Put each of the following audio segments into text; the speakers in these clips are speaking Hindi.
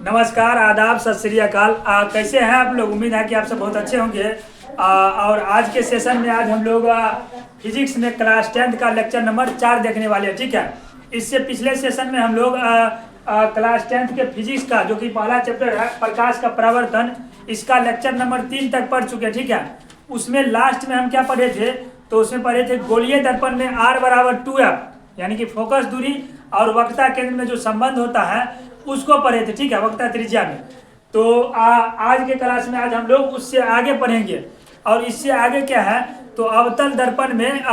नमस्कार, आदाब, सत श्री अकाल। कैसे हैं आप लोग? उम्मीद है कि आप सब बहुत अच्छे होंगे। और आज के सेशन में आज हम लोग फिजिक्स में क्लास 10th का लेक्चर नंबर 4 देखने वाले हैं। ठीक है, इससे पिछले सेशन में हम लोग क्लास 10th के फिजिक्स का जो कि पहला चैप्टर है प्रकाश का परावर्तन, इसका लेक्चर नंबर 3 तक पढ़ चुके हैं। ठीक है, उसमें लास्ट में हम क्या पढ़े थे? तो उसमें पढ़े थे गोलीय दर्पण में R बराबर 2F यानी कि फोकस दूरी और वक्रता केंद्र में जो संबंध होता है उसको पढ़े थे। ठीक है, वक्रता त्रिज्या में। तो आज के क्लास में आज हम लोग उससे आगे पढ़ेंगे। और इससे आगे क्या है? तो अवतल दर्पण में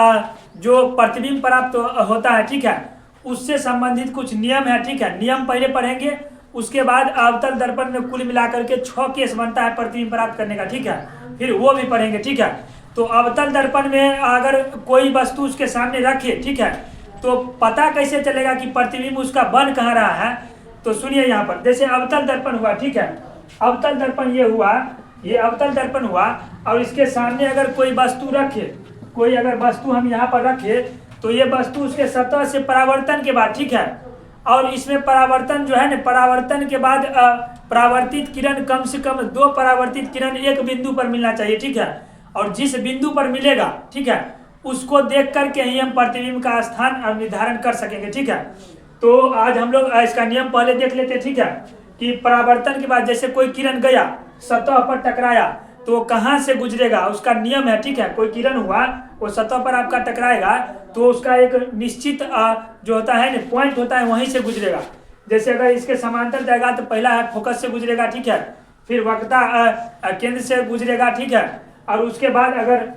जो प्रतिबिंब प्राप्त होता है, ठीक है, उससे संबंधित कुछ नियम है। ठीक है, नियम पहले पढ़ेंगे, उसके बाद अवतल दर्पण में कुल मिलाकर के 6 केस बनता है प्रतिबिंब प्राप्त करने का। ठीक है, फिर वो भी पढ़ेंगे। ठीक है, तो अवतल दर्पण में अगर कोई वस्तु उसके सामने रखे, ठीक है, तो पता कैसे चलेगा कि प्रतिबिंब उसका बन कहाँ रहा है? तो सुनिए, यहाँ पर जैसे अवतल दर्पण हुआ, ठीक है, अवतल दर्पण ये हुआ, ये अवतल दर्पण हुआ और इसके सामने अगर कोई वस्तु रखे, कोई अगर वस्तु हम यहाँ पर रखे तो ये वस्तु उसके सतह से परावर्तन के बाद, ठीक है, और इसमें परावर्तन जो है ना, परावर्तन के बाद परावर्तित किरण कम से कम 2 परावर्तित किरण एक बिंदु पर मिलना चाहिए। ठीक है, और जिस बिंदु पर मिलेगा, ठीक है, उसको देख करके ही हम प्रतिबिंब का स्थान निर्धारण कर सकेंगे। ठीक है, तो आज हम लोग इसका नियम पहले देख लेते हैं। ठीक है, कि परावर्तन के बाद जैसे कोई किरण गया, सतह पर टकराया, तो कहाँ से गुजरेगा उसका नियम है। ठीक है, कोई किरण हुआ, वो सतह पर आपका टकराएगा तो उसका एक निश्चित जो होता है ना पॉइंट होता है, वहीं से गुजरेगा। जैसे अगर इसके समांतर जाएगा तो पहला है फोकस से गुजरेगा, ठीक है, फिर वक्रता केंद्र से गुजरेगा, ठीक है, और उसके बाद अगर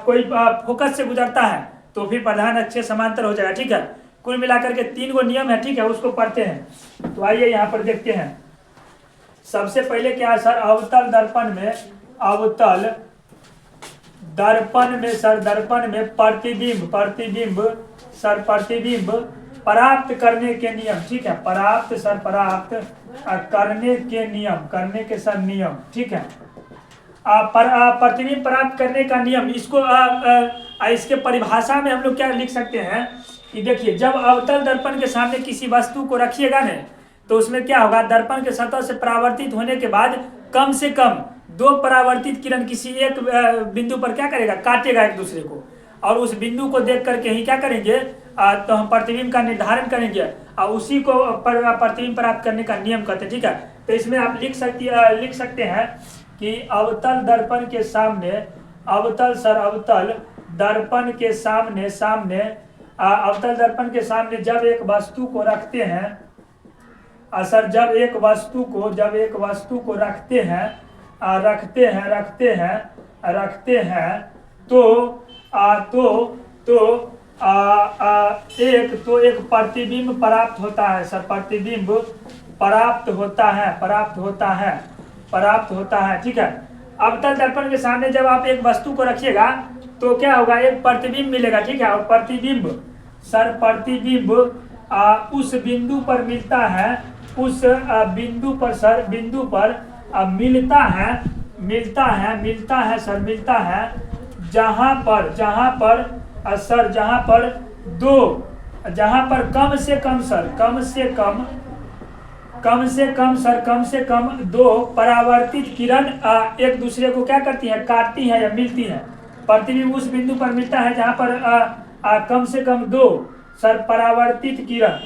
कोई फोकस से गुजरता है तो फिर प्रधान अक्ष से समांतर हो जाएगा। ठीक है, कुल मिलाकर के 3 गो नियम है। ठीक है, उसको पढ़ते हैं। तो आइए यहाँ पर देखते हैं। सबसे पहले क्या है सर? अवतल दर्पण में, अवतल दर्पण में सर, दर्पण में प्रतिबिंब प्राप्त करने के नियम। ठीक है, प्राप्त करने के नियम, करने के सर नियम। ठीक है, प्रतिबिंब प्राप्त करने का नियम, इसको इसके परिभाषा में हम लोग क्या लिख सकते हैं कि देखिए, जब अवतल दर्पण के सामने किसी वस्तु को रखिएगा ना, तो उसमें क्या होगा? दर्पण के सतह से परावर्तित होने के बाद कम से कम 2 परावर्तित किरण किसी एक बिंदु पर क्या करेगा? काटेगा एक दूसरे को, और उस बिंदु को देख करके ही क्या करेंगे? तो हम प्रतिबिंब का निर्धारण करेंगे और उसी को प्रतिबिंब प्राप्त करने का नियम कहते हैं। ठीक है, तो इसमें आप लिख सकते हैं कि अवतल दर्पण के सामने, अवतल दर्पण के सामने अवतल दर्पण के सामने जब एक वस्तु को रखते हैं सर, जब एक वस्तु को रखते हैं तो एक प्रतिबिंब प्राप्त होता है सर, प्रतिबिंब प्राप्त होता है। ठीक है, अवतल दर्पण के सामने जब आप एक वस्तु को रखिएगा तो क्या होगा? एक प्रतिबिंब मिलेगा। ठीक है, और प्रतिबिंब उस बिंदु पर मिलता है, उस बिंदु पर सर, बिंदु पर मिलता है जहां पर कम से कम 2 परावर्तित किरण एक दूसरे को क्या करती है? काटती है या मिलती है। प्रतिबिंब उस बिंदु पर मिलता है जहां पर कम से कम 2 सर परावर्तित किरण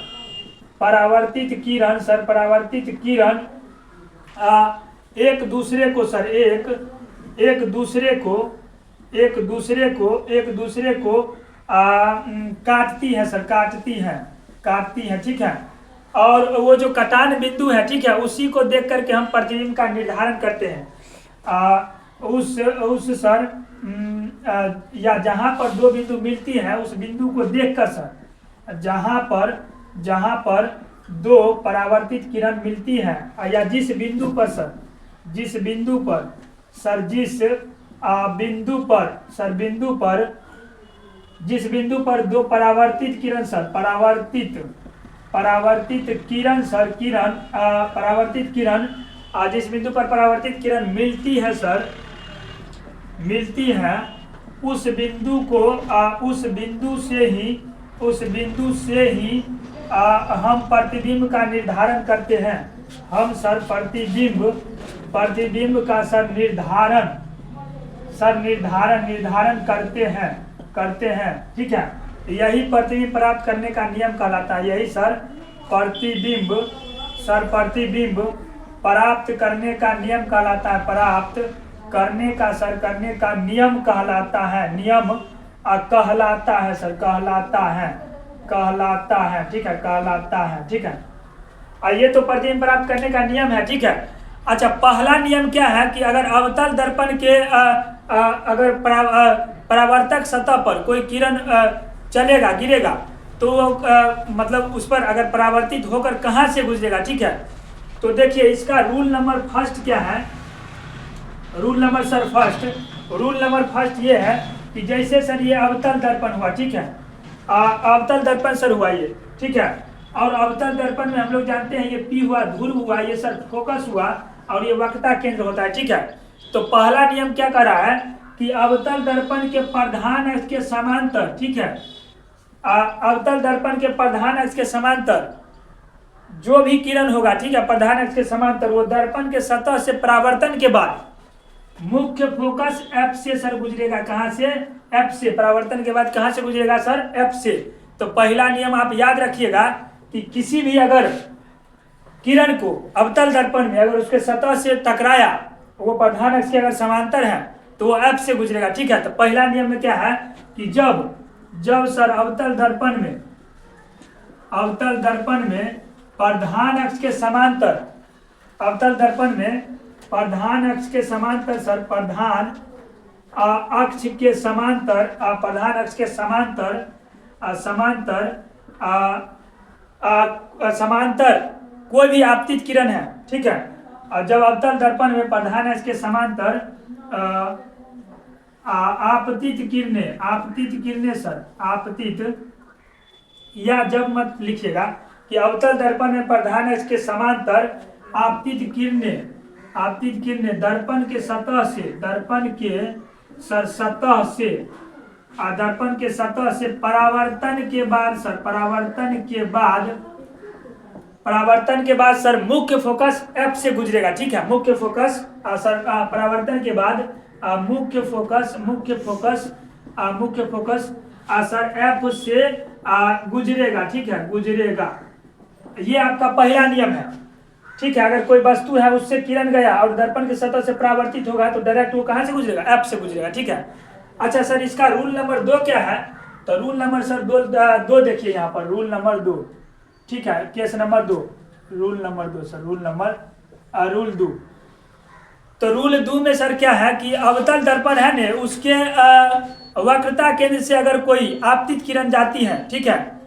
एक दूसरे को काटती है सर, काटती है। ठीक है, और वो जो कटान बिंदु है, ठीक है, उसी को देख करके हम प्रतिबिंब का निर्धारण करते हैं। उस सर या जहां पर 2 बिंदु मिलती है उस बिंदु को देखकर सर, जहां पर 2 परावर्तित किरण मिलती है, या जिस बिंदु पर 2 परावर्तित किरण सर, जिस बिंदु पर परावर्तित किरण मिलती है सर, उस बिंदु से ही हम प्रतिबिंब का निर्धारण करते हैं। हम सर प्रतिबिंब का सर निर्धारण करते हैं, ठीक है। यही प्रतिबिंब प्राप्त करने का नियम कहलाता है। यही सर प्रतिबिंब प्राप्त करने का नियम कहलाता है। प्राप्त करने का नियम कहलाता है। नियम कहलाता है सर, कहलाता है, ठीक है, कहलाता है, ठीक है। ये तो प्रतिबिंब प्राप्त करने का नियम है, ठीक है। अच्छा, पहला नियम क्या है कि अगर अवतल दर्पण के अगर परावर्तक सतह पर कोई किरण चलेगा, गिरेगा, तो मतलब उस पर अगर परावर्तित होकर कहाँ से गुजरेगा, ठीक है। तो देखिए इसका रूल नंबर फर्स्ट क्या है। रूल नंबर फर्स्ट ये है कि जैसे सर ये अवतल दर्पण हुआ, ठीक है, अवतल दर्पण सर हुआ ये, ठीक है। और अवतल दर्पण में हम लोग जानते हैं ये पी हुआ, ध्रुव हुआ, ये सर फोकस हुआ, और ये वक्रता केंद्र होता है, ठीक है। तो पहला नियम क्या कर रहा है कि अवतल दर्पण के प्रधान अक्ष के समांतर, ठीक है, अवतल दर्पण के प्रधान अक्ष के समांतर जो भी किरण होगा, ठीक है, प्रधान अक्ष के समांतर, वो दर्पण के सतह से परावर्तन के बाद मुख्य फोकस F से सर गुजरेगा। कहां से? F से। परावर्तन के बाद कहां से गुजरेगा सर? F से। तो पहला नियम आप याद रखिएगा कि किसी भी अगर किरण को अवतल दर्पण में अगर उसके सतह से टकराया, वो प्रधान अक्ष के अगर समांतर है, तो वो F से गुजरेगा, ठीक है। तो पहला नियम में क्या है कि जब सर अवतल दर्पण में प्रधान अक्ष के समांतर, अवतल दर्पण में प्रधान अक्ष के समांतर सर, प्रधान अक्ष के समांतर कोई भी आपतित किरण है, ठीक है। और जब अवतल दर्पण में प्रधान अक्ष के समांतर आपतित किरणें सर, आपतित, या जब मत लिखिएगा कि अवतल दर्पण में प्रधान अक्ष के समांतर आपतित किरणें दर्पण के सतह से, दर्पण के सतह से परावर्तन के बाद सर मुख्य फोकस F से गुजरेगा, ठीक है। मुख्य फोकस सर परावर्तन के बाद मुख्य फोकस सर F से गुजरेगा, ठीक है, गुजरेगा। ये आपका पहला नियम है, ठीक है। अगर कोई वस्तु है उससे किरण गया और दर्पण की सतह से परावर्तित होगा तो डायरेक्ट वो कहां से गुजरेगा? F से गुजरेगा, ठीक है। अच्छा सर, इसका रूल नंबर 2 क्या है? तो रूल नंबर सर दो देखिए यहाँ पर, रूल नंबर 2, ठीक है, case number 2, rule number 2 sir, rule 2। तो रूल 2 में सर क्या है कि अवतल दर्पण है ने, उसके वक्रता केंद्र से अगर कोई आपतित किरण जाती है, ठीक है,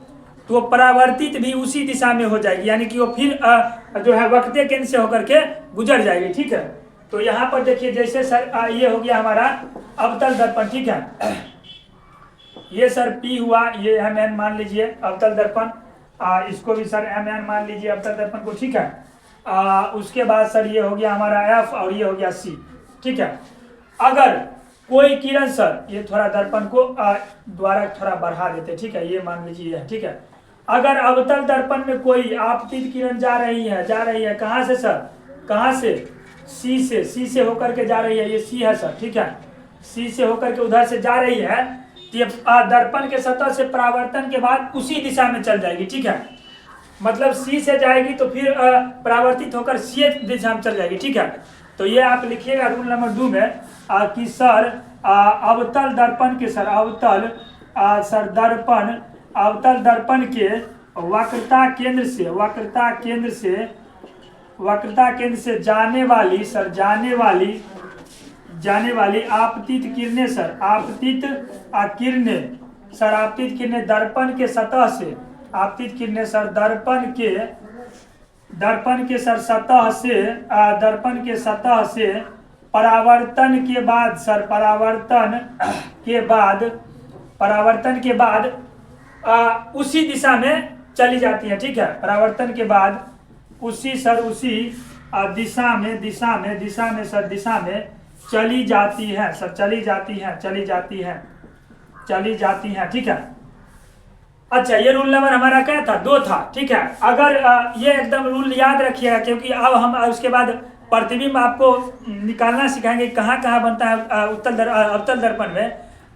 तो वो परावर्तित भी उसी दिशा में हो जाएगी, यानी कि वो फिर जो है वक्रता केंद्र से होकर के गुजर जाएगी, ठीक है। तो यहाँ पर देखिए जैसे सर ये हो गया हमारा अवतल दर्पण, ठीक है। ये सर P हुआ, ये MN मान लीजिए अवतल दर्पण, इसको भी सर MN मान लीजिए अवतल दर्पण को, ठीक है। उसके बाद सर ये हो गया हमारा F और ये हो गया C, ठीक है। अगर कोई किरण सर, ये थोड़ा दर्पण को द्वारा थोड़ा बढ़ा देते, ठीक है, ये मान लीजिए, ठीक है। अगर अवतल दर्पण में कोई आपतित किरण जा रही है कहां से सर? कहां से? C से होकर के जा रही है, ये C है सर, ठीक है। C से होकर के उधर से जा रही है, तो ये दर्पण के सतह से परावर्तन के बाद उसी दिशा में चल जाएगी, ठीक है। मतलब C से जाएगी तो फिर परावर्तित होकर C दिशा में चल जाएगी, ठीक है। तो ये आप लिखिएगा रूल नंबर 2 में कि सर अवतल दर्पण के सर, अवतल दर्पण के वक्रता केंद्र से जाने वाली आपतित किरणें सर, आपतित किरणें दर्पण के सतह से, आपतित किरणें सर दर्पण के सतह से परावर्तन के बाद उसी दिशा में चली जाती है, ठीक है। परावर्तन के बाद उसी दिशा में चली जाती है, ठीक है। अच्छा, ये रूल नंबर हमारा क्या था, 2 था, ठीक है। अगर ये एकदम रूल याद रखिएगा, क्योंकि अब हम उसके बाद प्रतिबिंब आपको निकालना सिखाएंगे कहाँ कहाँ बनता है अवतल दर्पण में।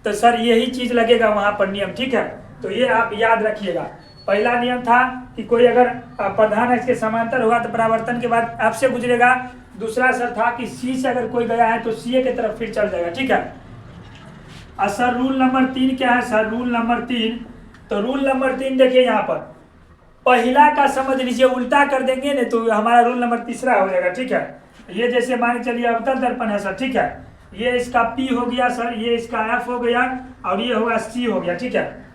तो सर यही चीज लगेगा वहां पर नियम, ठीक है। तो ये आप याद रखिएगा। पहला नियम था कि कोई अगर प्रधान अक्ष के समांतर होगा तो परावर्तन के बाद आपसे गुजरेगा। दूसरा सर था कि सी से अगर कोई गया है तो सी के तरफ फिर चल जाएगा, ठीक है। सर रूल नंबर 3 क्या है सर, रूल नंबर 3, तो रूल नंबर 3 देखिए यहाँ पर पहला का समझ लीजिए, उल्टा कर देंगे ना तो हमारा रूल नंबर तीसरा हो जाएगा, ठीक है। ये जैसे मान के चलिए अवतल दर्पण है सर, ठीक है। ये इसका P हो गया सर, ये इसका F हो गया और ये होगा C हो गया, ठीक है।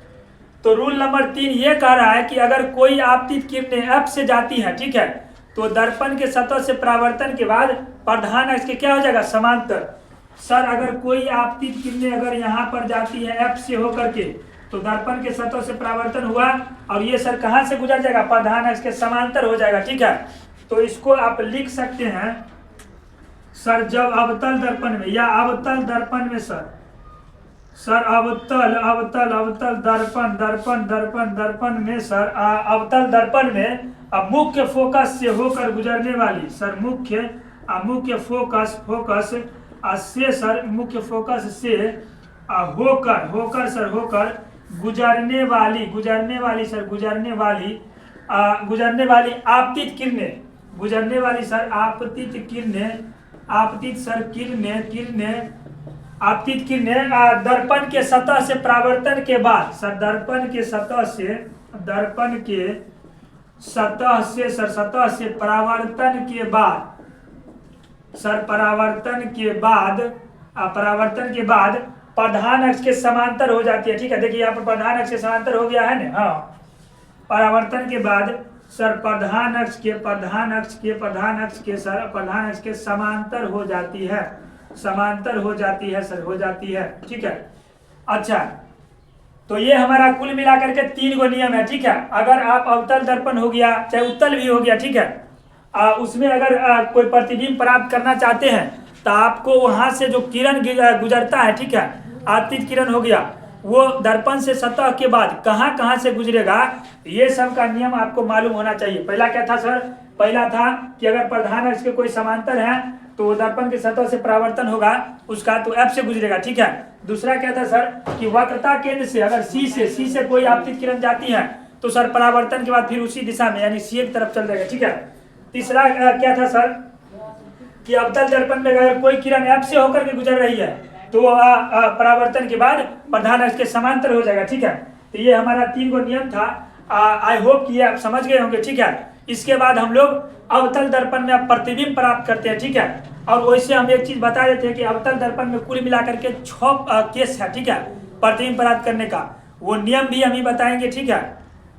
तो रूल नंबर 3 ये कह रहा है कि अगर कोई आपतित किरणें F से जाती है, ठीक है, तो दर्पण के सतह से परावर्तन के बाद प्रधान अक्ष के क्या हो जाएगा, समांतर। सर अगर कोई आपतित किरणें अगर यहाँ पर जाती है F से होकर के, तो दर्पण के सतह से परावर्तन हुआ और ये सर कहाँ से गुजर जाएगा, प्रधान अक्ष के समांतर हो जाएगा, ठीक है। तो इसको आप लिख सकते हैं सर, जब अवतल दर्पण में या अवतल दर्पण में सर अवतल अवतल अवतल दर्पण दर्पण दर्पण दर्पण में सर अवतल दर्पण में मुख्य फोकस से होकर गुजरने वाली सर मुख्य फोकस से सर मुख्य फोकस से होकर गुजरने वाली आपतित किरणें दर्पण के सतह से परावर्तन के बाद सर दर्पण के सतह से परावर्तन के बाद प्रधान अक्ष के समांतर हो जाती है, ठीक है। देखिए यहाँ पर प्रधान अक्ष के समांतर हो गया है ना, हाँ। परावर्तन के बाद सर प्रधान अक्ष के समांतर हो जाती है, ठीक है। अच्छा, तो ये हमारा कुल मिलाकर के 3 गो नियम है, ठीक है। अगर आप अवतल दर्पण हो गया चाहे उत्तल भी हो गया, ठीक है, उसमें अगर कोई प्रतिबिंब प्राप्त करना चाहते हैं तो आपको वहां से जो किरण गुजरता है, ठीक है, आपतित किरण हो गया, वो दर्पण से सतह के बाद कहाँ कहाँ से गुजरेगा, ये सब का नियम आपको मालूम होना चाहिए। पहला क्या था सर, पहला था कि अगर प्रधान अक्ष के कोई समांतर है तो दर्पण के सतह से परावर्तन होगा उसका तो F से गुजरेगा, ठीक है। दूसरा क्या था सर कि वक्रता केंद्र से अगर C से कोई आपतित किरण जाती है तो सर परावर्तन के बाद फिर उसी दिशा में यानी C की तरफ चल जाएगा, ठीक है। तीसरा क्या था सर कि अवतल दर्पण में अगर कोई किरण F से होकर के गुजर रही है तो परावर्तन के बाद प्रधान अक्ष के समांतर हो जाएगा, ठीक है। तो ये हमारा 3 गो नियम था। आई होप कि आप समझ गए होंगे, ठीक है। इसके बाद हम लोग अवतल दर्पण में प्रतिबिंब प्राप्त करते हैं, ठीक है। और वैसे हम एक चीज बता देते हैं कि अवतल दर्पण में कुल मिलाकर के 6 केस है, ठीक है, प्रतिबिंब प्राप्त करने का। वो नियम भी हम ही बताएंगे, ठीक है।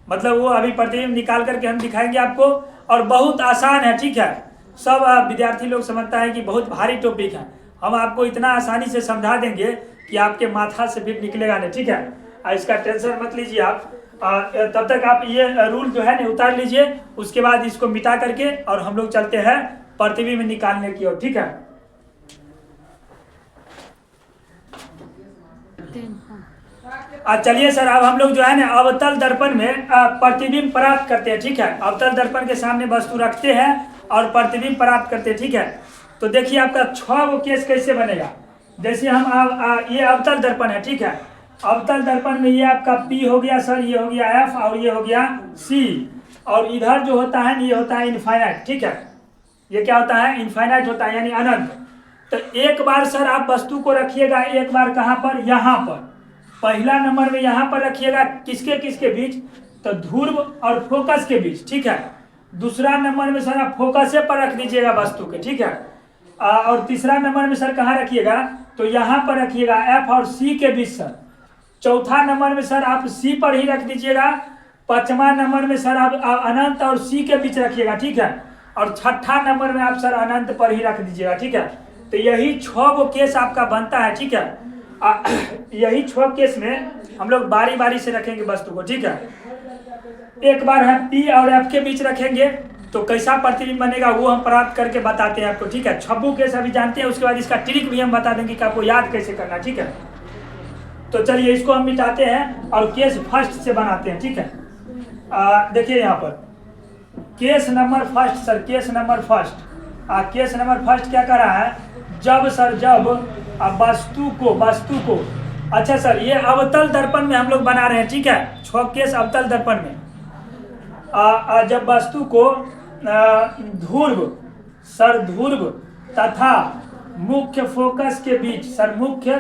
मतलब वो अभी प्रतिबिंब निकाल करके हम दिखाएंगे आपको, और बहुत आसान है, ठीक है। सब विद्यार्थी लोग समझता है कि बहुत भारी टॉपिक है, हम आपको इतना आसानी से समझा देंगे कि आपके माथा से भी निकलेगा नहीं, ठीक है। इसका टेंशन मत लीजिए आप। तब तक आप ये रूल जो है ना उतार लीजिए, उसके बाद इसको मिटा करके और हम लोग चलते हैं प्रतिबिंब निकालने की ओर, ठीक है। चलिए सर, अब हम लोग जो है ना अवतल दर्पण में प्रतिबिंब प्राप्त करते हैं, ठीक है। अवतल दर्पण के सामने वस्तु रखते हैं और प्रतिबिंब प्राप्त करते हैं, ठीक है। तो देखिए आपका 6 गो केस कैसे बनेगा। जैसे हम ये अवतल दर्पण है, ठीक है। अवतल दर्पण में ये आपका P हो गया सर, ये हो गया F और ये हो गया C, और इधर जो होता है ये होता है इनफाइनाइट, ठीक है। ये क्या होता है, इनफाइनाइट होता है यानी अनंत। तो एक बार सर आप वस्तु को रखिएगा, एक बार कहाँ पर, यहाँ पर। पहला नंबर में यहाँ पर रखिएगा, किसके किसके बीच, तो ध्रुव और फोकस के बीच, ठीक है। दूसरा नंबर में सर आप फोकस पर रख दीजिएगा वस्तु के, ठीक है। और तीसरा नंबर में सर कहाँ रखिएगा, तो यहाँ पर रखिएगा F और C के बीच सर। चौथा नंबर में सर आप C पर ही रख दीजिएगा। पांचवा नंबर में सर आप अनंत और C के बीच रखिएगा, ठीक है। और छठा नंबर में आप सर अनंत पर ही रख दीजिएगा, ठीक है। तो यही 6 गो केस आपका बनता है, ठीक है। यही 6 केस में हम लोग बारी बारी से रखेंगे वस्तु को, ठीक है। एक बार हम P और F के बीच रखेंगे तो कैसा प्रतिबिंब बनेगा वो हम प्राप्त करके बताते हैं आपको, ठीक है। 6 केस अभी जानते हैं, उसके बाद इसका ट्रिक भी हम बता देंगे कि आपको याद कैसे करना, ठीक है। तो चलिए इसको हम मिटाते हैं और केस फर्स्ट से बनाते हैं, ठीक है। देखिए यहाँ पर case number first sir, case number first case number first क्या कर रहा है, जब सर जब वस्तु को अच्छा सर ये अवतल दर्पण में हम लोग बना रहे हैं, ठीक है। 6 केस अवतल दर्पण में जब वस्तु को ध्रुव तथा मुख्य फोकस के बीच सर, मुख्य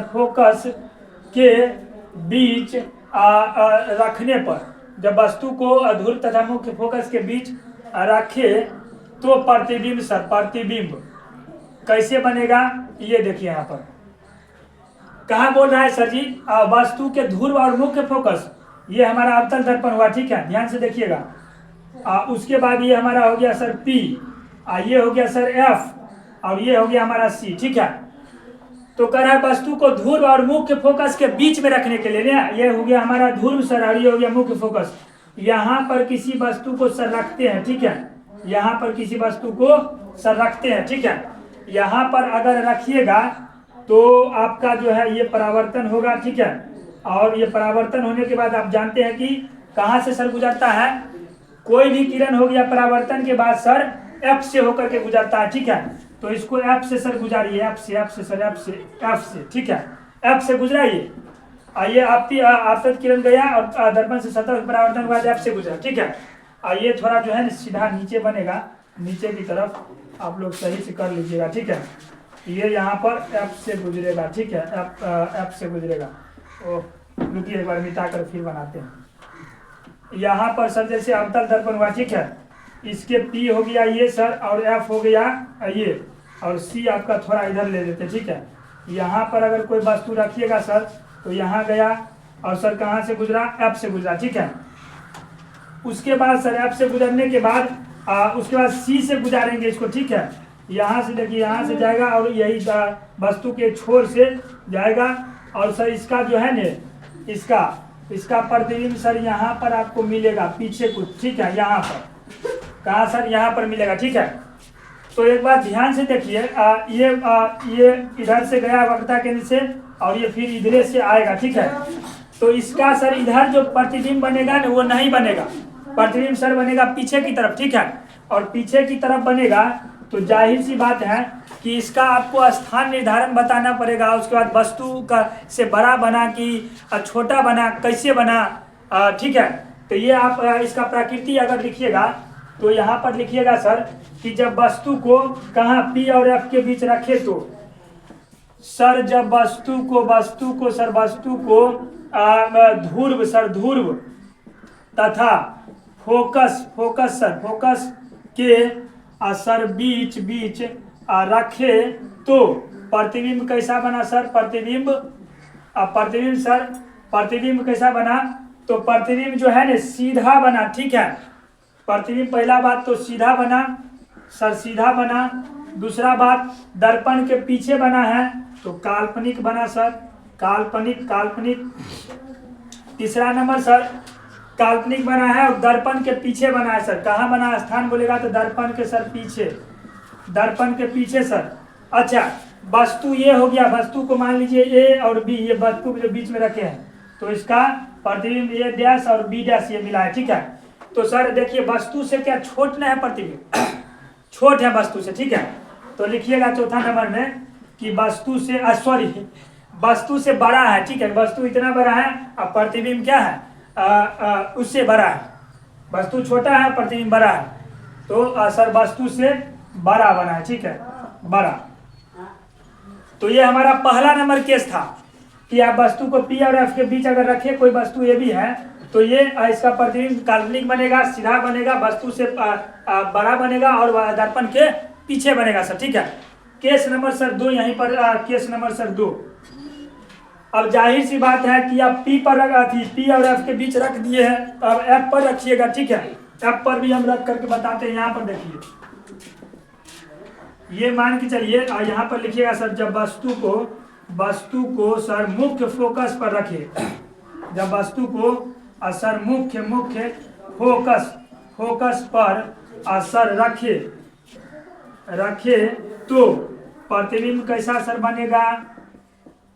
फोकस के बीच रखने पर, जब वस्तु को ध्रुव तथा मुख्य फोकस के बीच रखे तो प्रतिबिंब सर, प्रतिबिंब कैसे बनेगा ये देखिए यहाँ पर कहाँ बोल रहा है सर जी, वस्तु के ध्रुव और मुख्य फोकस, ये हमारा अवतल दर्पण हुआ, ठीक है, ध्यान से देखिएगा। उसके बाद ये हमारा हो गया सर P, ये हो गया सर F और ये हो गया हमारा C, ठीक है। तो कह रहा है वस्तु को ध्रुव और मुख्य फोकस के बीच में रखने के लिए ना, ये हो गया हमारा ध्रुव सर और ये हो गया मुख्य फोकस। यहाँ पर किसी वस्तु को सर रखते हैं, ठीक है, यहाँ पर किसी वस्तु को सर रखते हैं, ठीक है। यहाँ पर अगर रखिएगा तो आपका जो है ये परावर्तन होगा, ठीक है। और ये परावर्तन होने के बाद आप जानते हैं कि कहाँ से सर गुजरता है, कोई भी किरण हो गया परावर्तन के बाद सर F से होकर के गुजरता है, ठीक है। तो इसको F से सर गुजारिए, F से सर F से, ठीक है, F से गुजराइए। आइए आपतित किरण गया और दर्पण से सतह परावर्तन के बाद F से गुजरा, ठीक है। आइए थोड़ा जो है सीधा नीचे बनेगा, नीचे की तरफ आप लोग सही से कर लीजिएगा, ठीक है। ये यहाँ पर F से गुजरेगा, ठीक है, F से गुजरेगा। रुकिए एक बार मिटा कर फिर बनाते हैं। यहाँ पर सर जैसे अवतल दर्पण हुआ, ठीक है, इसके P हो गया ये सर और F हो गया ये और C आपका थोड़ा इधर ले लेते, ठीक है। यहाँ पर अगर कोई वस्तु रखिएगा सर तो यहाँ गया और सर कहाँ से गुजरा, F से गुजरा, ठीक है। उसके बाद सर F से गुजरने के बाद उसके बाद C से गुजारेंगे इसको, ठीक है। यहाँ से देखिए, यहाँ से जाएगा और यही वस्तु के छोर से जाएगा और सर इसका जो है न इसका प्रतिबिंब सर यहाँ पर आपको मिलेगा पीछे कुछ, ठीक है। यहाँ पर कहाँ सर, यहाँ पर मिलेगा, ठीक है। तो एक बार ध्यान से देखिए, ये इधर से गया वक्रता केंद्र से और ये फिर इधर से आएगा, ठीक है। तो इसका सर इधर जो प्रतिबिंब बनेगा ना वो नहीं बनेगा, प्रतिबिंब सर बनेगा पीछे की तरफ, ठीक है। और पीछे की तरफ बनेगा तो जाहिर सी बात है कि इसका आपको स्थान निर्धारण बताना पड़ेगा। उसके बाद वस्तु का से बड़ा बना कि छोटा बना, कैसे बना, ठीक है। तो ये आप इसका प्रकृति अगर लिखिएगा तो यहाँ पर लिखिएगा सर कि जब वस्तु को कहाँ P और F के बीच रखे तो सर जब वस्तु को ध्रुव तथा फोकस के सर बीच रखे तो प्रतिबिंब कैसा बना सर, प्रतिबिंब कैसा बना, तो प्रतिबिंब जो है ना सीधा बना, ठीक है। प्रतिबिंब पहला बात तो सीधा बना सर, सीधा बना। दूसरा बात दर्पण के पीछे बना है तो काल्पनिक बना सर, काल्पनिक। तीसरा नंबर सर काल्पनिक बना है और दर्पण के पीछे बना है सर। कहाँ बना, स्थान बोलेगा तो दर्पण के सर पीछे, दर्पण के पीछे सर। अच्छा वस्तु ये हो गया, वस्तु को मान लीजिए A और B, ये वस्तु जो बीच में रखे हैं तो इसका प्रतिबिंब A डैश और B डैश ये मिला है, ठीक है। तो सर देखिए वस्तु से क्या छोट ना है प्रतिबिंब, छोट है वस्तु से, ठीक है। तो लिखिएगा चौथा नंबर में कि वस्तु से बड़ा है, ठीक है। वस्तु इतना बड़ा है और प्रतिबिंब क्या है उससे बड़ा है। वस्तु छोटा है, प्रतिबिंब बड़ा है, तो सर वस्तु से बड़ा बना है, ठीक है, बड़ा। तो ये हमारा पहला नंबर केस था कि आप वस्तु को P और F के बीच अगर रखे, कोई वस्तु ये भी है तो ये इसका प्रतिबिंब काल्पनिक बनेगा, सीधा बनेगा, वस्तु से बड़ा बनेगा और दर्पण के पीछे बनेगा सर, ठीक है। केस नंबर सर 2 यहीं पर, केस नंबर सर 2। अब जाहिर सी बात है कि आप P और F के बीच रख दिए हैं, अब F पर रखिएगा, ठीक है। F पर भी हम रख करके बताते हैं। यहाँ पर देखिए, ये मान के चलिए यहाँ पर लिखिएगा सर जब वस्तु को सर मुख्य फोकस पर रखे, जब वस्तु को सर मुख्य फोकस पर सर रखे तो प्रतिबिंब कैसा सर बनेगा,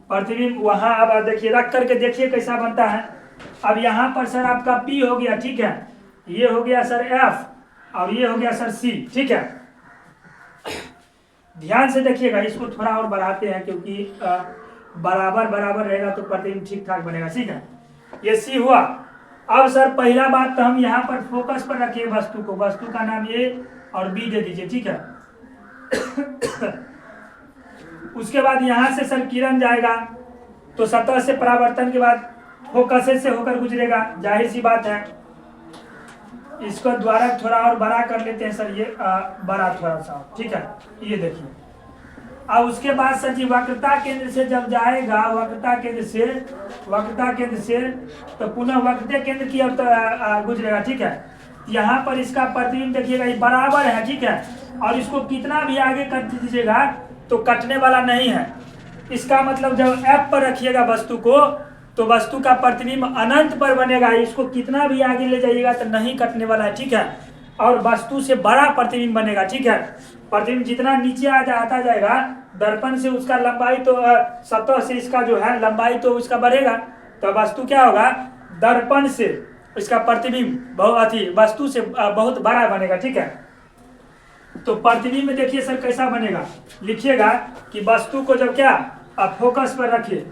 प्रतिबिंब वहां अब देखिए रख करके देखिए कैसा बनता है। अब यहाँ पर सर आपका P हो गया, ठीक है, ये हो गया सर F और ये हो गया सर C, ठीक है। ध्यान से देखिएगा, इसको थोड़ा और बढ़ाते हैं क्योंकि बराबर बराबर रहेगा तो प्रतिबिंब ठीक ठाक बनेगा, ठीक है। ये C हुआ। अब सर पहला बात तो हम यहाँ पर फोकस पर रखिए वस्तु को, वस्तु का नाम A और B दे दीजिए, ठीक है। उसके बाद यहाँ से सर किरण जाएगा तो सतह से परावर्तन के बाद फोकस से होकर गुजरेगा, जाहिर सी बात है। इसको द्वारा थोड़ा और बड़ा कर लेते हैं सर, ये बड़ा थोड़ा सा, ठीक है। ये देखिए, अब उसके बाद सर जी वक्रता केंद्र से जब जाएगा, वक्रता केंद्र से तो पुनः वक्रता केंद्र की ओर गुजरेगा, ठीक है। यहाँ पर इसका प्रतिबिंब देखिएगा ये बराबर है, ठीक है, और इसको कितना भी आगे कर दीजिएगा तो कटने वाला नहीं है। इसका मतलब जब F पर रखिएगा वस्तु को तो वस्तु का प्रतिबिंब अनंत पर बनेगा, इसको कितना भी आगे ले जाइएगा तो नहीं कटने वाला है, ठीक है। और वस्तु से बड़ा प्रतिबिंब बनेगा, ठीक है। प्रतिबिंब जितना नीचे आता जाएगा दर्पण से, उसका लंबाई तो सतह से इसका जो है लंबाई तो उसका बढ़ेगा, तो वस्तु क्या होगा, दर्पण से इसका प्रतिबिंब वस्तु से बहुत बड़ा बनेगा, ठीक है। तो प्रतिबिंब में देखिए सर कैसा बनेगा, लिखिएगा कि वस्तु को जब क्या फोकस पर रखिए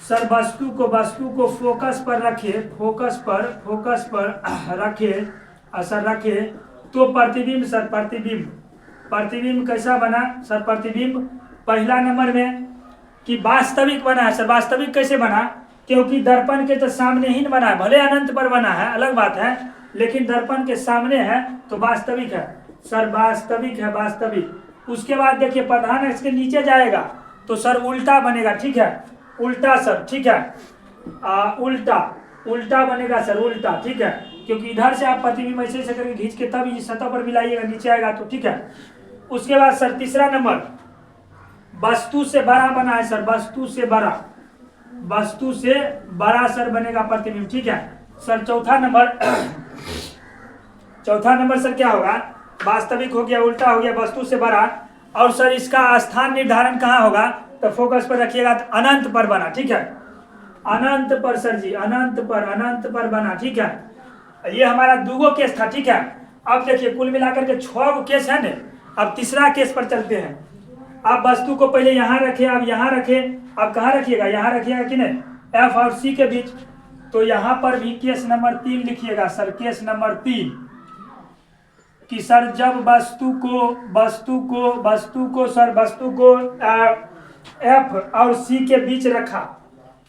सर, वस्तु को फोकस पर रखिए, फोकस पर रखे तो प्रतिबिंब कैसा बना सर, प्रतिबिंब पहला नंबर में कि वास्तविक बना है सर। वास्तविक कैसे बना, क्योंकि दर्पण के तो सामने ही बना है, भले अनंत पर बना है अलग बात है, लेकिन दर्पण के सामने है तो वास्तविक है सर, वास्तविक। उसके बाद देखिए प्रधान इसके नीचे जाएगा तो सर उल्टा बनेगा, ठीक है, उल्टा सर, ठीक है, उल्टा बनेगा सर, उल्टा, ठीक है, क्योंकि इधर से आप प्रतिबिंब ऐसे करके खींच के तब इस सतह पर मिलाइएगा, नीचे आएगा तो, ठीक है। उसके बाद सर तीसरा नंबर वस्तु से बड़ा बना है सर, वस्तु से बड़ा सर बनेगा प्रतिबिंब, ठीक है सर। चौथा नंबर सर क्या होगा, वास्तविक हो गया, उल्टा हो गया, वस्तु से बड़ा, और सर इसका स्थान निर्धारण कहाँ होगा तो फोकस पर रखिएगा तो अनंत पर बना, ठीक है, अनंत पर सर जी, अनंत पर बना, ठीक है। ये हमारा 2 केस था, ठीक है। अब देखिए कुल मिलाकर के 6 केस है ना। अब तीसरा केस पर चलते हैं। आप वस्तु को पहले यहाँ रखे, अब यहाँ रखे, अब कहाँ रखिएगा, यहाँ रखिएगा कि नहीं, F और C के बीच। तो यहाँ पर भी केस नंबर 3 लिखिएगा सर, केस नंबर 3 कि सर जब वस्तु को F और C के बीच रखा,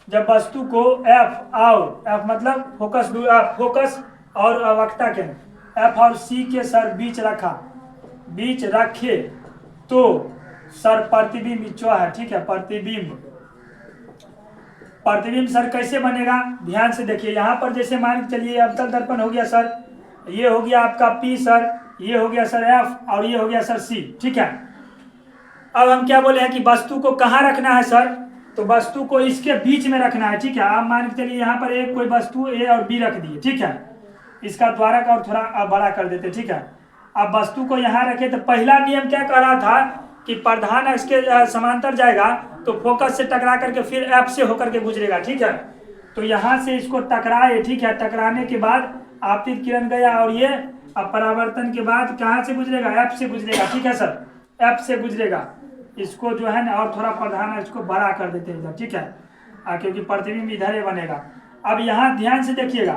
जब वस्तु को F मतलब फोकस और वक्रता के F और C के सर बीच रखे तो सर प्रतिबिंब इच्छा है, ठीक है। प्रतिबिंब सर कैसे बनेगा, ध्यान से देखिए। यहाँ पर जैसे मान के चलिए अवतल दर्पण हो गया सर, ये हो गया आपका P सर, ये हो गया सर F और ये हो गया सर C, ठीक है। अब हम क्या बोले हैं कि वस्तु को कहाँ रखना है सर, तो वस्तु को इसके बीच में रखना है, ठीक है। आप मान के चलिए यहाँ पर एक कोई वस्तु A और B रख दिए, ठीक है। इसका द्वारा का और थोड़ा बड़ा कर देते, ठीक है। अब वस्तु को यहाँ रखे तो पहला नियम क्या कह रहा था कि प्रधान अक्ष के समांतर जाएगा तो फोकस से टकरा करके फिर F से होकर के गुजरेगा, ठीक है। तो यहाँ से इसको टकराए, ठीक है, टकराने के बाद आपतित किरण गया और ये अब परावर्तन के बाद कहाँ से गुजरेगा, F से गुजरेगा, ठीक है सर, F से गुजरेगा। इसको जो है ना और थोड़ा प्रधान इसको बड़ा कर देते हैं इधर, ठीक है, क्योंकि प्रतिबिंब इधर ही बनेगा। अब यहाँ ध्यान से देखिएगा,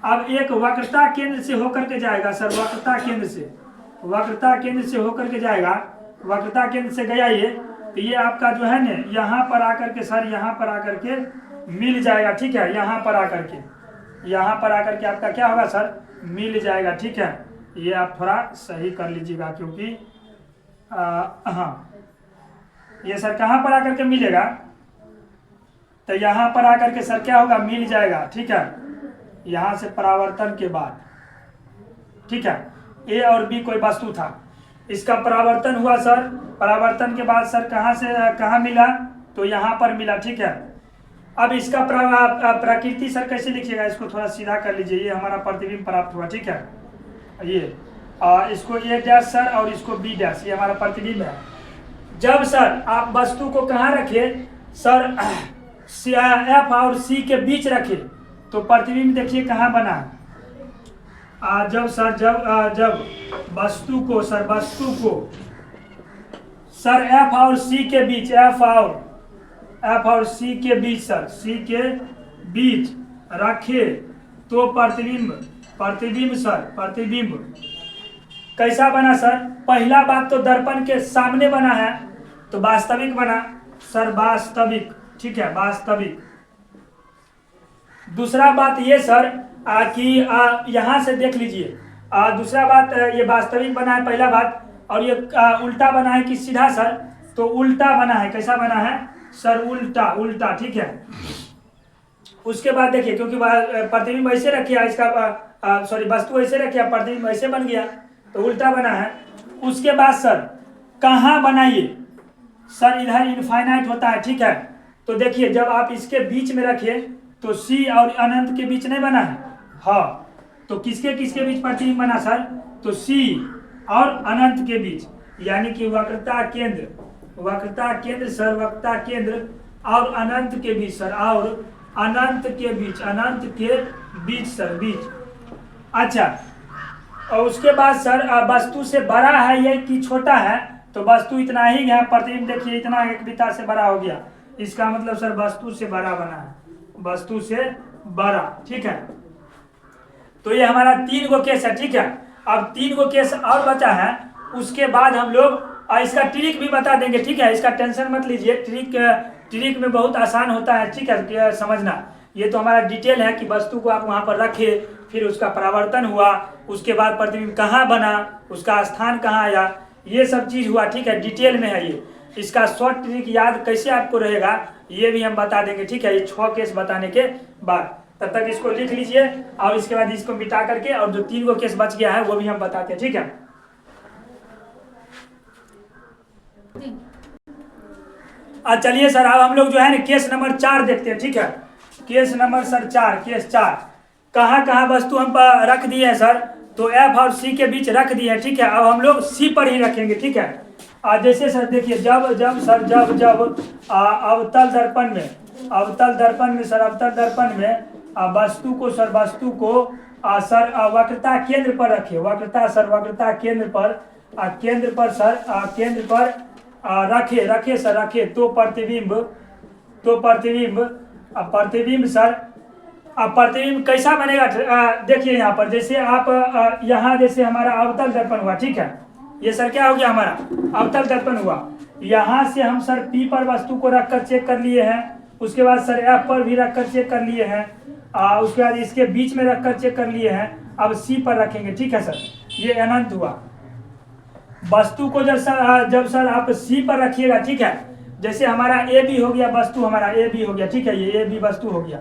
अब एक वक्रता केंद्र से होकर के जाएगा सर, वक्रता केंद्र से होकर के जाएगा, वक्रता केंद्र से गया ये, तो ये आपका जो है ना यहाँ पर आकर के सर, यहाँ पर आकर के मिल जाएगा, ठीक है। यहाँ पर आकर के आपका क्या होगा सर, मिल जाएगा, ठीक है। ये आप थोड़ा सही कर लीजिएगा क्योंकि हाँ, ये सर कहाँ पर आकर के मिलेगा, तो यहाँ पर आकर के सर क्या होगा, मिल जाएगा, ठीक है। यहाँ से परावर्तन के बाद, ठीक है, A और B कोई वस्तु था, इसका परावर्तन हुआ सर, परावर्तन के बाद सर कहाँ मिला, तो यहाँ पर मिला, ठीक है। अब इसका प्रकृति सर कैसे लिखिएगा, इसको थोड़ा सीधा कर लीजिए, ये हमारा प्रतिबिंब प्राप्त हुआ, ठीक है। ये इसको A' सर और इसको B', ये हमारा प्रतिबिंब है। जब सर आप वस्तु को कहाँ रखे सर एफ और सी के बीच रखे तो प्रतिबिंब देखिए कहाँ बना है। जब वस्तु को सर एफ और सी के बीच एफ और सी के बीच सर सी के बीच रखे तो प्रतिबिंब कैसा बना सर। पहला बात तो दर्पण के सामने बना है तो वास्तविक बना सर, वास्तविक, ठीक है, वास्तविक। दूसरा बात ये सर कि यहाँ से देख लीजिए, दूसरा बात ये वास्तविक बना है पहला बात, और ये उल्टा बना है कि सीधा सर, तो उल्टा बना है। कैसा बना है सर, उल्टा, ठीक है। उसके बाद देखिए क्योंकि प्रतिबिंब ऐसे रखिए, इसका सॉरी वस्तु ऐसे रखिए, प्रतिबिंब ऐसे बन गया तो उल्टा बना है। उसके बाद सर कहाँ बनाइए सर, इधर इनफाइनाइट होता है, ठीक है। तो देखिए जब आप इसके बीच में रखिए तो सी और अनंत के बीच नहीं बना है, हाँ, तो किसके बीच प्रतिबिंब बना सर, तो सी और अनंत के बीच, यानी कि वक्रता केंद्र सर, वक्रता केंद्र और अनंत के बीच सर, और अनंत के बीच सर, बीच। अच्छा, और उसके बाद सर वस्तु से बड़ा है ये कि छोटा है, तो वस्तु इतना ही है, प्रतिबिंब देखिए इतना एक बिता से बड़ा हो गया, इसका मतलब सर वस्तु से बड़ा बना है, वस्तु से बड़ा, ठीक है। तो ये हमारा 3 गो केस है, ठीक है। अब 3 गो केस और बचा है, उसके बाद हम लोग इसका ट्रिक भी बता देंगे, ठीक है। इसका टेंशन मत लीजिए, ट्रिक में बहुत आसान होता है, ठीक है, समझना। ये तो हमारा डिटेल है कि वस्तु को आप वहाँ पर रखे, फिर उसका परावर्तन हुआ, उसके बाद प्रतिबिंब कहाँ बना, उसका स्थान कहाँ आया, ये सब चीज़ हुआ, ठीक है, डिटेल में है ये। इसका शॉर्ट ट्रिक याद कैसे आपको रहेगा ये भी हम बता देंगे, ठीक है, ये 6 केस बताने के बाद। तब तक इसको लिख लीजिए और इसके बाद इसको मिटा करके और जो 3 गो केस बच गया है वो भी हम बताते हैं, ठीक है। चलिए सर अब हम लोग जो है ना केस नंबर 4 देखते हैं, ठीक है। केस नंबर सर 4, केस 4 कहाँ वस्तु हम रख दिए हैं सर, तो एफ और सी के बीच रख दिए हैं, ठीक है। अब हम लोग सी पर ही रखेंगे, ठीक है। जैसे सर देखिए जब अवतल दर्पण में वस्तु को वक्रता केंद्र पर रखे, वक्रता केंद्र पर रखे तो प्रतिबिंब सर, प्रतिबिंब कैसा बनेगा। देखिए यहाँ पर जैसे आप यहाँ जैसे हमारा अवतल दर्पण हुआ, ठीक है, ये सर क्या हो गया हमारा अवतल दर्पण हुआ। यहाँ से हम सर पी पर वस्तु को रखकर चेक कर लिए हैं, उसके बाद सर एफ पर भी रखकर चेक कर लिए हैं, उसके बाद इसके बीच में रखकर चेक कर लिए हैं। अब सी पर रखेंगे, ठीक है सर, ये अनंत हुआ। वस्तु को जब सर आप सी पर रखिएगा, ठीक है, जैसे हमारा ए बी हो गया, वस्तु हमारा ए बी हो गया, ठीक है, ये ए बी वस्तु हो गया।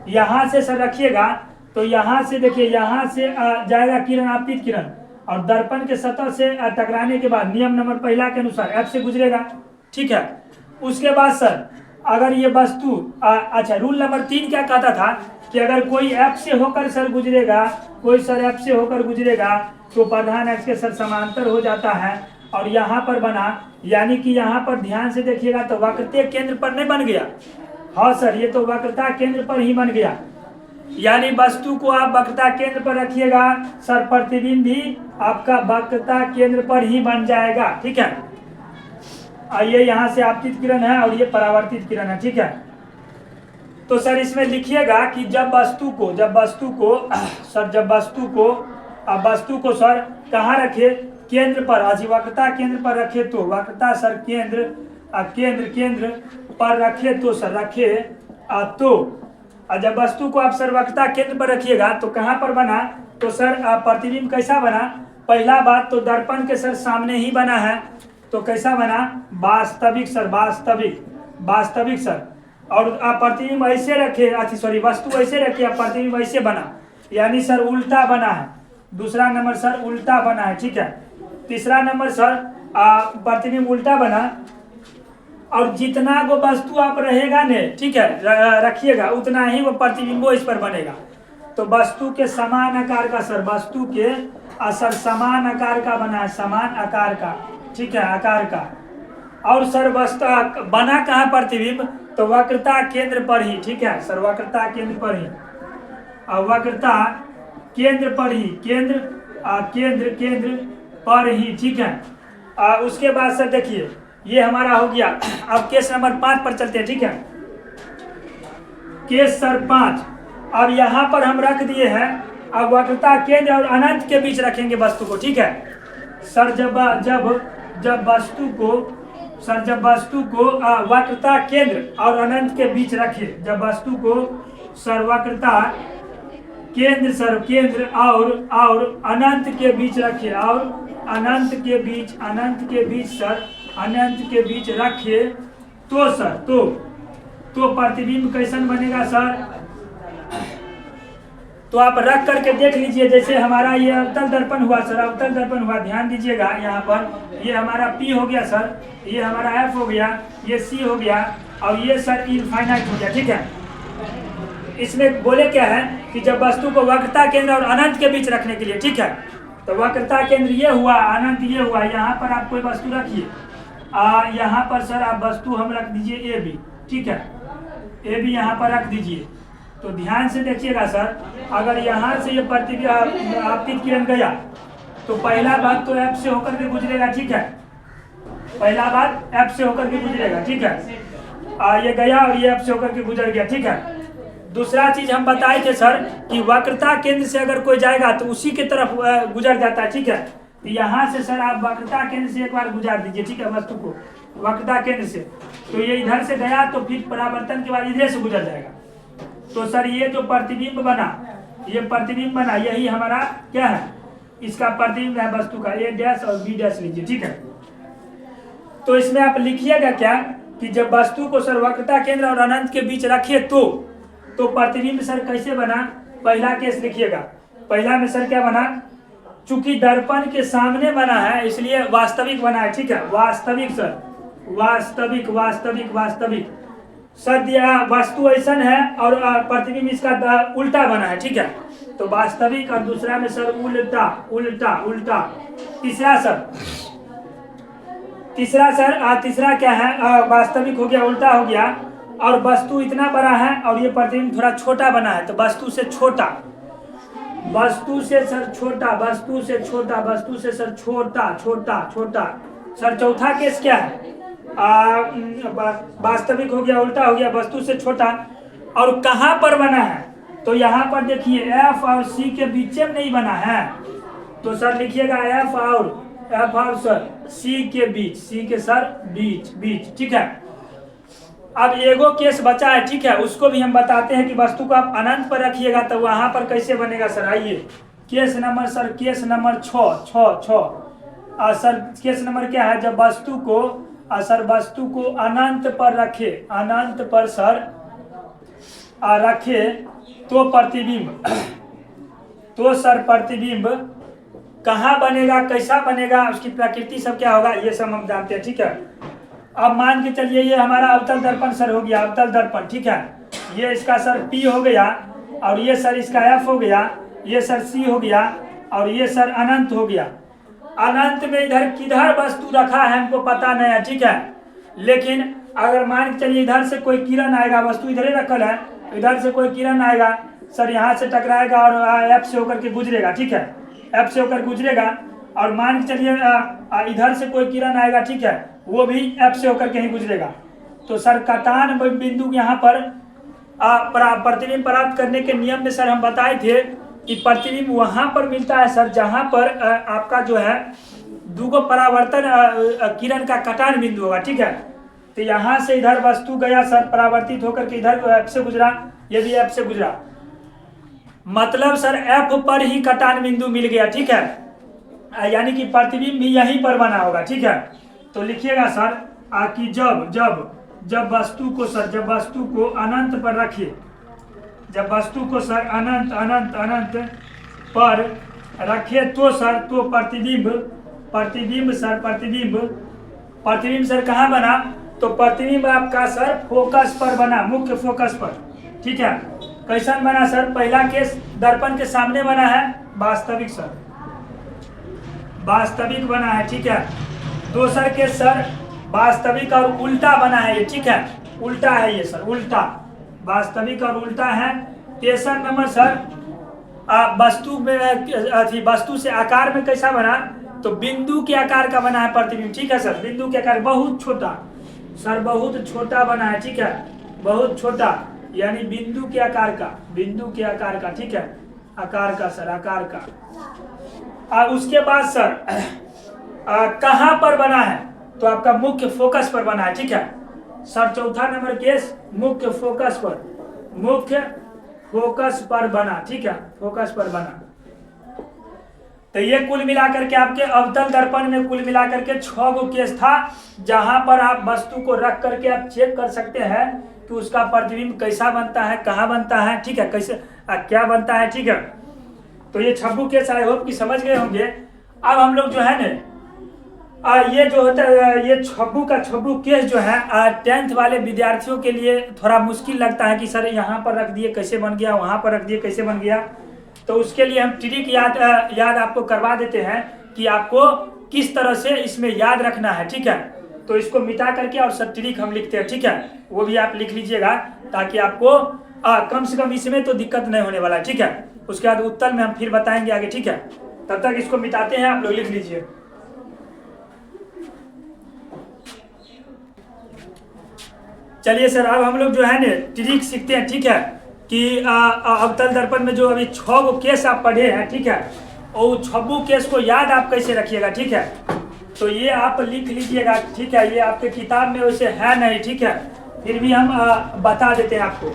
यहाँ से सर रखिएगा तो यहाँ से देखिए यहाँ से जाएगा किरण, आपतित किरण, और दर्पण के सतह से टकराने के बाद नियम नंबर पहला के अनुसार एफ से गुजरेगा, ठीक है। उसके बाद सर अगर ये वस्तु अच्छा रूल नंबर 3 क्या कहता था कि अगर कोई एफ से होकर सर गुजरेगा, तो प्रधान अक्ष के सर समांतर हो जाता है और यहाँ पर बना, यानी कि यहाँ पर ध्यान से देखिएगा तो वक्रता केंद्र पर नहीं बन गया, हाँ सर, ये तो वक्रता केंद्र पर ही बन गया। यानी वस्तु को आप वक्रता केंद्र पर रखिएगा सर, प्रतिबिंब भी आपका वक्रता केंद्र पर ही बन जाएगा, ठीक है। ये यहाँ से आपतित किरण है और ये परावर्तित किरण है, ठीक है। तो सर इसमें लिखिएगा कि जब वस्तु को सर कहाँ रखे, केंद्र पर, वक्रता केंद्र पर रखे तो वक्रता सर केंद्र पर रखे तो सर जब वस्तु को आप सर वक्रता केंद्र पर रखिएगा तो कहाँ पर बना, तो सर प्रतिबिंब कैसा बना। पहला बात तो दर्पण के सर सामने ही बना है, तो कैसा बना, वास्तविक सर। और प्रतिबिंब ऐसे रखे, वस्तु ऐसे रखे, प्रतिबिंब ऐसे बना, यानी सर उल्टा बना है। दूसरा नंबर सर उल्टा बना है, ठीक है। तीसरा नंबर सर प्रतिबिंब उल्टा बना, और जितना वो वस्तु आप रहेगा ने, ठीक है, रखिएगा उतना ही वो प्रतिबिंबो इस पर बनेगा। तो वस्तु के समान आकार का सर, समान आकार का बना है, समान आकार का, ठीक है, आकार का। और सर वस्तु बना कहाँ प्रतिबिंब, तो वक्रता केंद्र पर ही, ठीक है सर, वक्रता केंद्र पर ही, वक्रता केंद्र पर ही, केंद्र केंद्र पर ही, ठीक है। उसके बाद सर देखिए ये हमारा हो गया। अब केस नंबर 5 पर चलते हैं, ठीक है। केस सर 5, अब यहाँ पर हम रख दिए हैं, अब वक्रता केंद्र और अनंत के बीच रखेंगे वस्तु को, ठीक है सर। जब वस्तु को वक्रता केंद्र और अनंत के बीच रखे, जब वस्तु को सर वक्रता केंद्र सर केंद्र और अनंत के बीच रखे, और अनंत के बीच सर अनंत के बीच रखे, तो सर तो प्रतिबिंब कैसन बनेगा सर? तो आप रख करके देख लीजिए। जैसे हमारा ये अवतल दर्पण हुआ सर, अवतल दर्पण हुआ, ध्यान दीजिएगा यहाँ पर ये हमारा P हो गया सर, ये हमारा F हो गया, ये C हो गया, और ये सर इनफाइनाइट हो गया, ठीक है। इसमें बोले क्या है कि जब वस्तु को वक्रता केंद्र और अनंत के बीच रखने के लिए, ठीक है, तो वक्रता केंद्र ये हुआ, अनंत ये हुआ, यहाँ पर आप कोई वस्तु रखिए, यहाँ पर सर आप वस्तु हम रख दीजिए AB, ठीक है, AB यहाँ पर रख दीजिए। तो ध्यान से देखिएगा सर, अगर यहाँ से ये आपतित किरण गया तो पहला भाग तो F से होकर के गुजरेगा, ठीक है, पहला भाग F से होकर के गुजरेगा, ठीक है। ये गया और ये F से होकर के गुजर गया, ठीक है। दूसरा चीज हम बताए थे सर कि वक्रता केंद्र से अगर कोई जाएगा तो उसी के तरफ गुजर जाता है, ठीक है। तो यहाँ से सर आप वक्रता केंद्र से एक बार गुजार दीजिए, ठीक है, वस्तु को वक्रता केंद्र से, तो ये इधर से गया तो फिर परावर्तन के बाद इधर से गुजर जाएगा। तो सर ये जो प्रतिबिंब बना, ये प्रतिबिंब बना, यही हमारा क्या है, इसका प्रतिबिंब है वस्तु का, A डैश और B डैश लीजिए, ठीक है। तो इसमें आप लिखिएगा क्या कि जब वस्तु को सर वक्रता केंद्र और अनंत के बीच रखिए तो प्रतिबिंब सर कैसे बना? पहला केस लिखिएगा, पहला में सर क्या बना, चूंकि दर्पण के सामने बना है इसलिए वास्तविक बना है, ठीक है, वास्तविक सर, वास्तविक सर दिया वस्तु ऐसा है और प्रतिबिंब इसका उल्टा बना है, ठीक है। तो वास्तविक और दूसरा में सर उल्टा। तीसरा क्या है, वास्तविक हो गया, उल्टा हो गया, और वस्तु इतना बड़ा है और ये प्रतिबिंब थोड़ा छोटा बना है, तो वस्तु से सर छोटा। सर चौथा केस क्या है, वास्तविक हो गया, उल्टा हो गया, वस्तु से छोटा, और कहाँ पर बना है? तो यहाँ पर देखिए F और C के बीच में नहीं बना है, तो सर लिखिएगा F और सर C के बीच, ठीक है। अब एगो केस बचा है, ठीक है, उसको भी हम बताते हैं कि वस्तु को आप अनंत पर रखिएगा तो वहां पर कैसे बनेगा सर। आइए case number 6। Sir case number क्या है, जब वस्तु को अनंत पर रखे, रखे तो प्रतिबिंब कहाँ बनेगा, कैसा बनेगा, उसकी प्रकृति सब क्या होगा, ये सब हम जानते हैं, ठीक है। अब मान के चलिए ये हमारा अवतल दर्पण सर हो गया, अवतल दर्पण, ठीक है, ये इसका सर P हो गया, और ये सर इसका F हो गया, ये सर C हो गया, और ये सर अनंत हो गया। अनंत में इधर किधर वस्तु रखा है हमको पता नहीं है, ठीक है, लेकिन अगर मान के चलिए इधर से कोई किरण आएगा, वस्तु इधर ही रखल है, इधर से कोई किरण आएगा सर, यहाँ से टकराएगा और F से होकर के गुजरेगा, ठीक है, F से होकर गुजरेगा, और मान के चलिए इधर से कोई किरण आएगा, ठीक है, वो भी F से होकर के ही गुजरेगा। तो सर कटान बिंदु यहाँ पर प्रतिबिंब प्राप्त करने के नियम में सर हम बताए थे कि प्रतिबिंब वहाँ पर मिलता है सर जहाँ पर आपका जो है दूगो परावर्तन किरण का कटान बिंदु होगा, ठीक है। तो यहाँ से इधर वस्तु गया सर, परावर्तित होकर के इधर F से गुजरा, ये भी F से गुजरा, मतलब सर F पर ही कटान बिंदु मिल गया, ठीक है, यानी कि प्रतिबिंब भी यहीं पर बना होगा, ठीक है। तो लिखिएगा सर कि जब वस्तु को अनंत पर रखिए, जब वस्तु को सर अनंत पर रखे तो सर तो प्रतिबिंब सर कहाँ बना, तो प्रतिबिंब आपका सर फोकस पर बना, मुख्य फोकस पर, ठीक है। कैसन बना सर, पहला केस दर्पण के सामने बना है, वास्तविक सर, वास्तविक बना है, ठीक है। दूसरा केस सर वास्तविक और उल्टा बना है ये, ठीक है, उल्टा है ये सर, उल्टा, वास्तविक और उल्टा है। तेसर नंबर सर वस्तु में वस्तु से आकार में कैसा बना, तो बिंदु के आकार का बना है प्रतिबिंब, ठीक है सर, बिंदु के आकार, बहुत छोटा सर, बहुत छोटा बना है, ठीक है, बहुत छोटा, यानी बिंदु के आकार का, बिंदु के आकार का, ठीक है, आकार का सर, आकार का। उसके बाद सर कहाँ पर बना है, तो आपका मुख्य फोकस पर बना है, ठीक है सर। चौथा नंबर केस मुख्य फोकस पर, मुख्य फोकस पर बना, ठीक है, फोकस पर बना। तो ये कुल मिलाकर के आपके अवतल दर्पण में कुल मिलाकर के 6 गो केस था, जहां पर आप वस्तु को रख करके आप चेक कर सकते हैं कि उसका प्रतिबिंब कैसा बनता है, कहाँ बनता है, ठीक है, कैसे क्या बनता है, ठीक है। तो ये 6 केस आई होप कि समझ गए होंगे। अब हम लोग जो है ना ये जो होता है, ये 6 का 6 केस जो है 10th वाले विद्यार्थियों के लिए थोड़ा मुश्किल लगता है कि सर यहाँ पर रख दिए कैसे बन गया, वहाँ पर रख दिए कैसे बन गया। तो उसके लिए हम ट्रिक याद आपको करवा देते हैं कि आपको किस तरह से इसमें याद रखना है, ठीक है। तो इसको मिटा करके और सब ट्रिक हम लिखते हैं, ठीक है, वो भी आप लिख लीजिएगा ताकि आपको कम से कम इसमें तो दिक्कत नहीं होने वाला है, ठीक है। उसके बाद उत्तर में हम फिर बताएंगे आगे, ठीक है। तब तक इसको मिटाते हैं, आप लोग लिख लीजिए। चलिए सर, अब हम लोग जो है ना ट्रिक सीखते हैं, ठीक है, कि अवतल दर्पण में जो अभी 6 गो केस आप पढ़े हैं, ठीक है, और 6 केस को याद आप कैसे रखिएगा, ठीक है। तो ये आप लिख लीजिएगा, ठीक है, ये आपके किताब में वैसे है नहीं, ठीक है, फिर भी हम बता देते हैं आपको।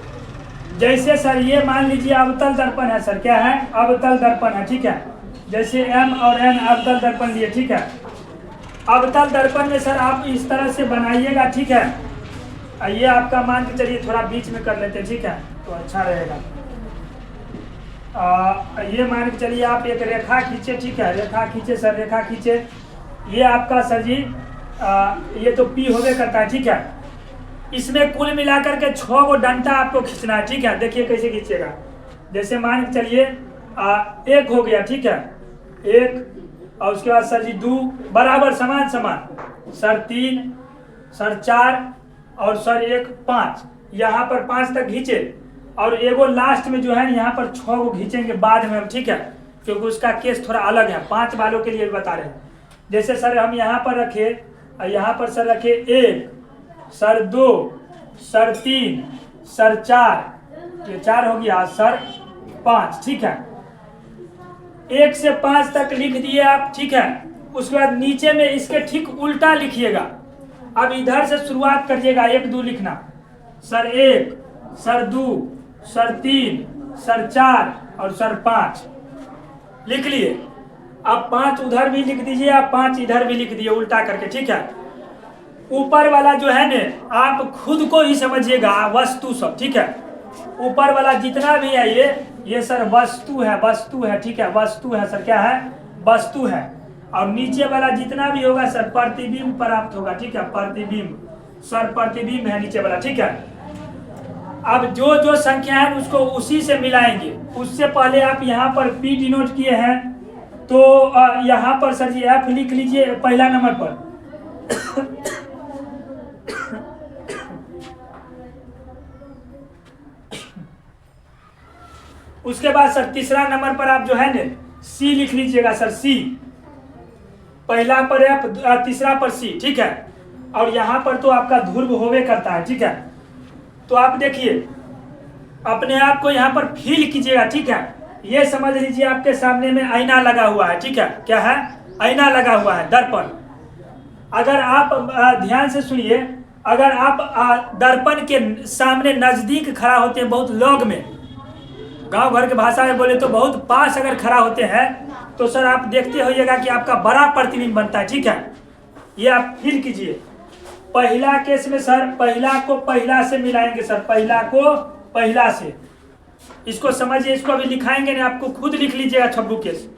जैसे सर ये मान लीजिए अवतल दर्पण है सर, क्या है, अवतल दर्पण है, ठीक है। जैसे M और N अवतल दर्पण लिए, ठीक है। अवतल दर्पण में सर आप इस तरह से बनाइएगा, ठीक है। ये आपका मान के चलिए थोड़ा बीच में कर लेते हैं, ठीक है, तो अच्छा रहेगा। ये मान के चलिए आप एक रेखा खींचे, ठीक है, रेखा खींचे सर, रेखा खींचे। ये आपका सर जी ये तो P होवे करता है, ठीक है। इसमें कुल मिलाकर के 6 गो डंडा आपको खींचना है, ठीक है। देखिए कैसे खींचेगा, जैसे मान के चलिए 1 हो गया, ठीक है, 1, और उसके बाद सर जी 2 बराबर समान समान, सर 3, सर 4 और सर 1 5, यहाँ पर 5 तक खींचे, और एगो लास्ट में जो है यहाँ पर 6 गो खींचेंगे बाद में हम, ठीक है, क्योंकि उसका केस थोड़ा अलग है, 5 वालों के लिए बता रहे हैं। जैसे सर हम यहाँ पर रखे, यहाँ पर सर रखे 1, सर 2, सर 3, सर 4, ये 4 हो गया, सर 5, ठीक है। 1 से 5 तक लिख दिए आप, ठीक है। उसके बाद नीचे में इसके ठीक उल्टा लिखिएगा। अब इधर से शुरुआत करिएगा, 1 2 लिखना, सर 1, सर 2, सर 3, सर 4 और सर 5 लिख लिए। अब 5 उधर भी लिख दीजिए, आप 5 इधर भी लिख दिए उल्टा करके, ठीक है। ऊपर वाला जो है ना आप खुद को ही समझिएगा वस्तु सब, ठीक है। ऊपर वाला जितना भी है ये सर वस्तु है, वस्तु है, ठीक है, वस्तु है सर, क्या है, वस्तु है। और नीचे वाला जितना भी होगा सर प्रतिबिंब प्राप्त होगा, ठीक है, प्रतिबिंब सर, प्रतिबिंब है नीचे वाला, ठीक है। अब जो जो संख्या है उसको उसी से मिलाएंगे। उससे पहले आप यहाँ पर P डिनोट किए हैं, तो यहाँ पर सर जी F लिख लीजिए पहला नंबर पर। उसके बाद सर तीसरा नंबर पर आप जो है ना C लिख लीजिएगा सर, C पहला पर F, तीसरा पर C, ठीक है। और यहाँ पर तो आपका ध्रुव होवे करता है, ठीक है। तो आप देखिए अपने आप को यहाँ पर फील कीजिएगा, ठीक है। ये समझ लीजिए आपके सामने में आईना लगा हुआ है, ठीक है, क्या है, आईना लगा हुआ है, दर्पण। अगर आप ध्यान से सुनिए, अगर आप दर्पण के सामने नजदीक खड़ा होते हैं, बहुत लॉग में, गांव घर के भाषा में बोले तो बहुत पास अगर खड़ा होते हैं, तो सर आप देखते होइएगा कि आपका बड़ा प्रतिबिंब बनता है, ठीक है। ये आप फील कीजिए। पहला केस में सर पहला को पहला से मिलाएंगे सर, पहला को पहला से, इसको समझिए, इसको अभी लिखाएंगे ना, आपको खुद लिख लीजिएगा 6 केस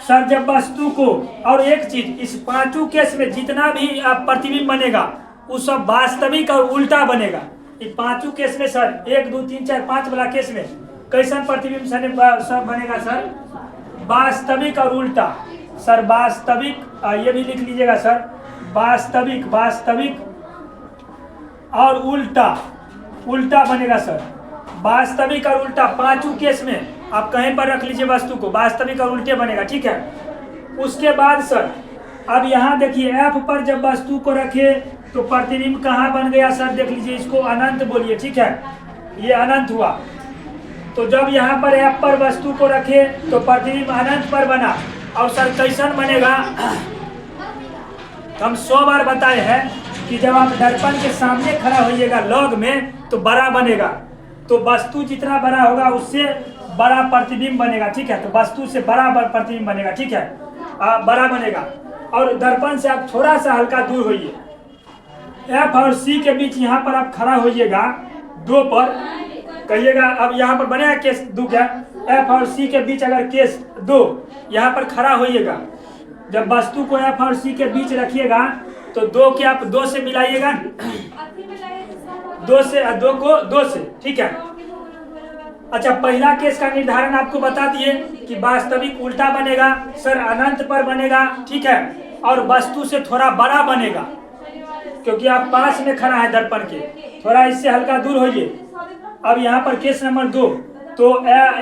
सर। जब वस्तु को, और एक चीज, इस 5 केस में जितना भी प्रतिबिंब बनेगा वो सब वास्तविक और उल्टा बनेगा। ये 5 केस में सर 1 2 3 4 5 वाला केस में कैसा प्रतिबिंब सर बनेगा सर, वास्तविक और उल्टा सर, वास्तविक, ये भी लिख लीजिएगा सर, वास्तविक, वास्तविक और उल्टा उल्टा बनेगा सर। वास्तविक और उल्टा पांचों केस में आप कहीं पर रख लीजिए वस्तु को, वास्तविक और उल्टे बनेगा, ठीक है। उसके बाद सर अब यहाँ देखिए F पर जब वस्तु को रखे तो प्रतिबिंब कहाँ बन गया सर, देख लीजिए, इसको अनंत बोलिए, ठीक है, ये अनंत हुआ। तो जब यहाँ पर F पर वस्तु को रखे तो प्रतिबिंब अनंत पर बना। और सर कैसन बनेगा, हम 100 बार बताए हैं कि जब आप दर्पण के सामने खड़ा होइएगा लॉग में तो बड़ा बनेगा, तो वस्तु जितना बड़ा होगा उससे बड़ा प्रतिबिंब बनेगा, ठीक है। तो वस्तु से बड़ा प्रतिबिंब बनेगा, ठीक है, बड़ा बनेगा। और दर्पण से आप थोड़ा सा हल्का दूर होइए, F और C के बीच यहाँ पर आप खड़ा होइएगा 2 पर, कहिएगा अब यहाँ पर बनेगा केस 2 क्या, F और C के बीच अगर केस 2 यहाँ पर खड़ा होइएगा, जब वस्तु को F और C के बीच रखिएगा तो 2 के आप 2 से मिलाइएगा, 2 से 2 को 2 से, ठीक है। अच्छा, पहला केस का निर्धारण आपको बता दिए कि वास्तविक उल्टा बनेगा सर, अनंत पर बनेगा, ठीक है, और वस्तु से थोड़ा बड़ा बनेगा, क्योंकि आप पास में खड़ा है दर्पण के, थोड़ा इससे हल्का दूर होइए। अब यहाँ पर केस नंबर 2, तो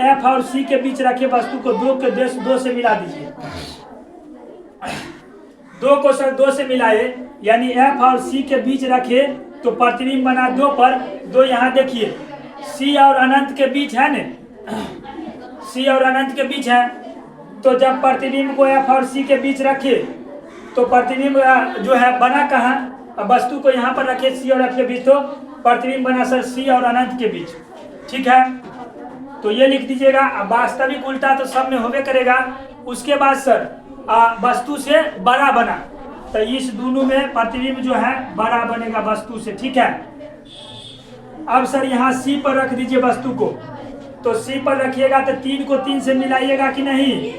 F और C के बीच रखे वस्तु को 2 के 2 से मिला दीजिए, 2 को सर 2 से मिलाए, यानी F और C के बीच रखे तो प्रतिबिंब बना 2 पर 2। यहाँ देखिए C और अनंत के बीच है न, C और अनंत के बीच है, तो जब प्रतिबिंब को F और C के बीच रखे तो प्रतिबिंब जो है बना कहाँ, वस्तु को यहाँ पर रखे C और F के बीच, तो प्रतिबिंब बना सर C और अनंत के बीच, ठीक है। तो ये लिख दीजिएगा। वास्तविक उल्टा तो सब में होवे करेगा। उसके बाद सर वस्तु से बड़ा बना, तो इस दोनों में प्रतिबिंब जो है बड़ा बनेगा वस्तु से, ठीक है। अब सर यहाँ C पर रख दीजिए वस्तु को, तो C पर रखिएगा तो 3 को 3 से मिलाइएगा कि नहीं,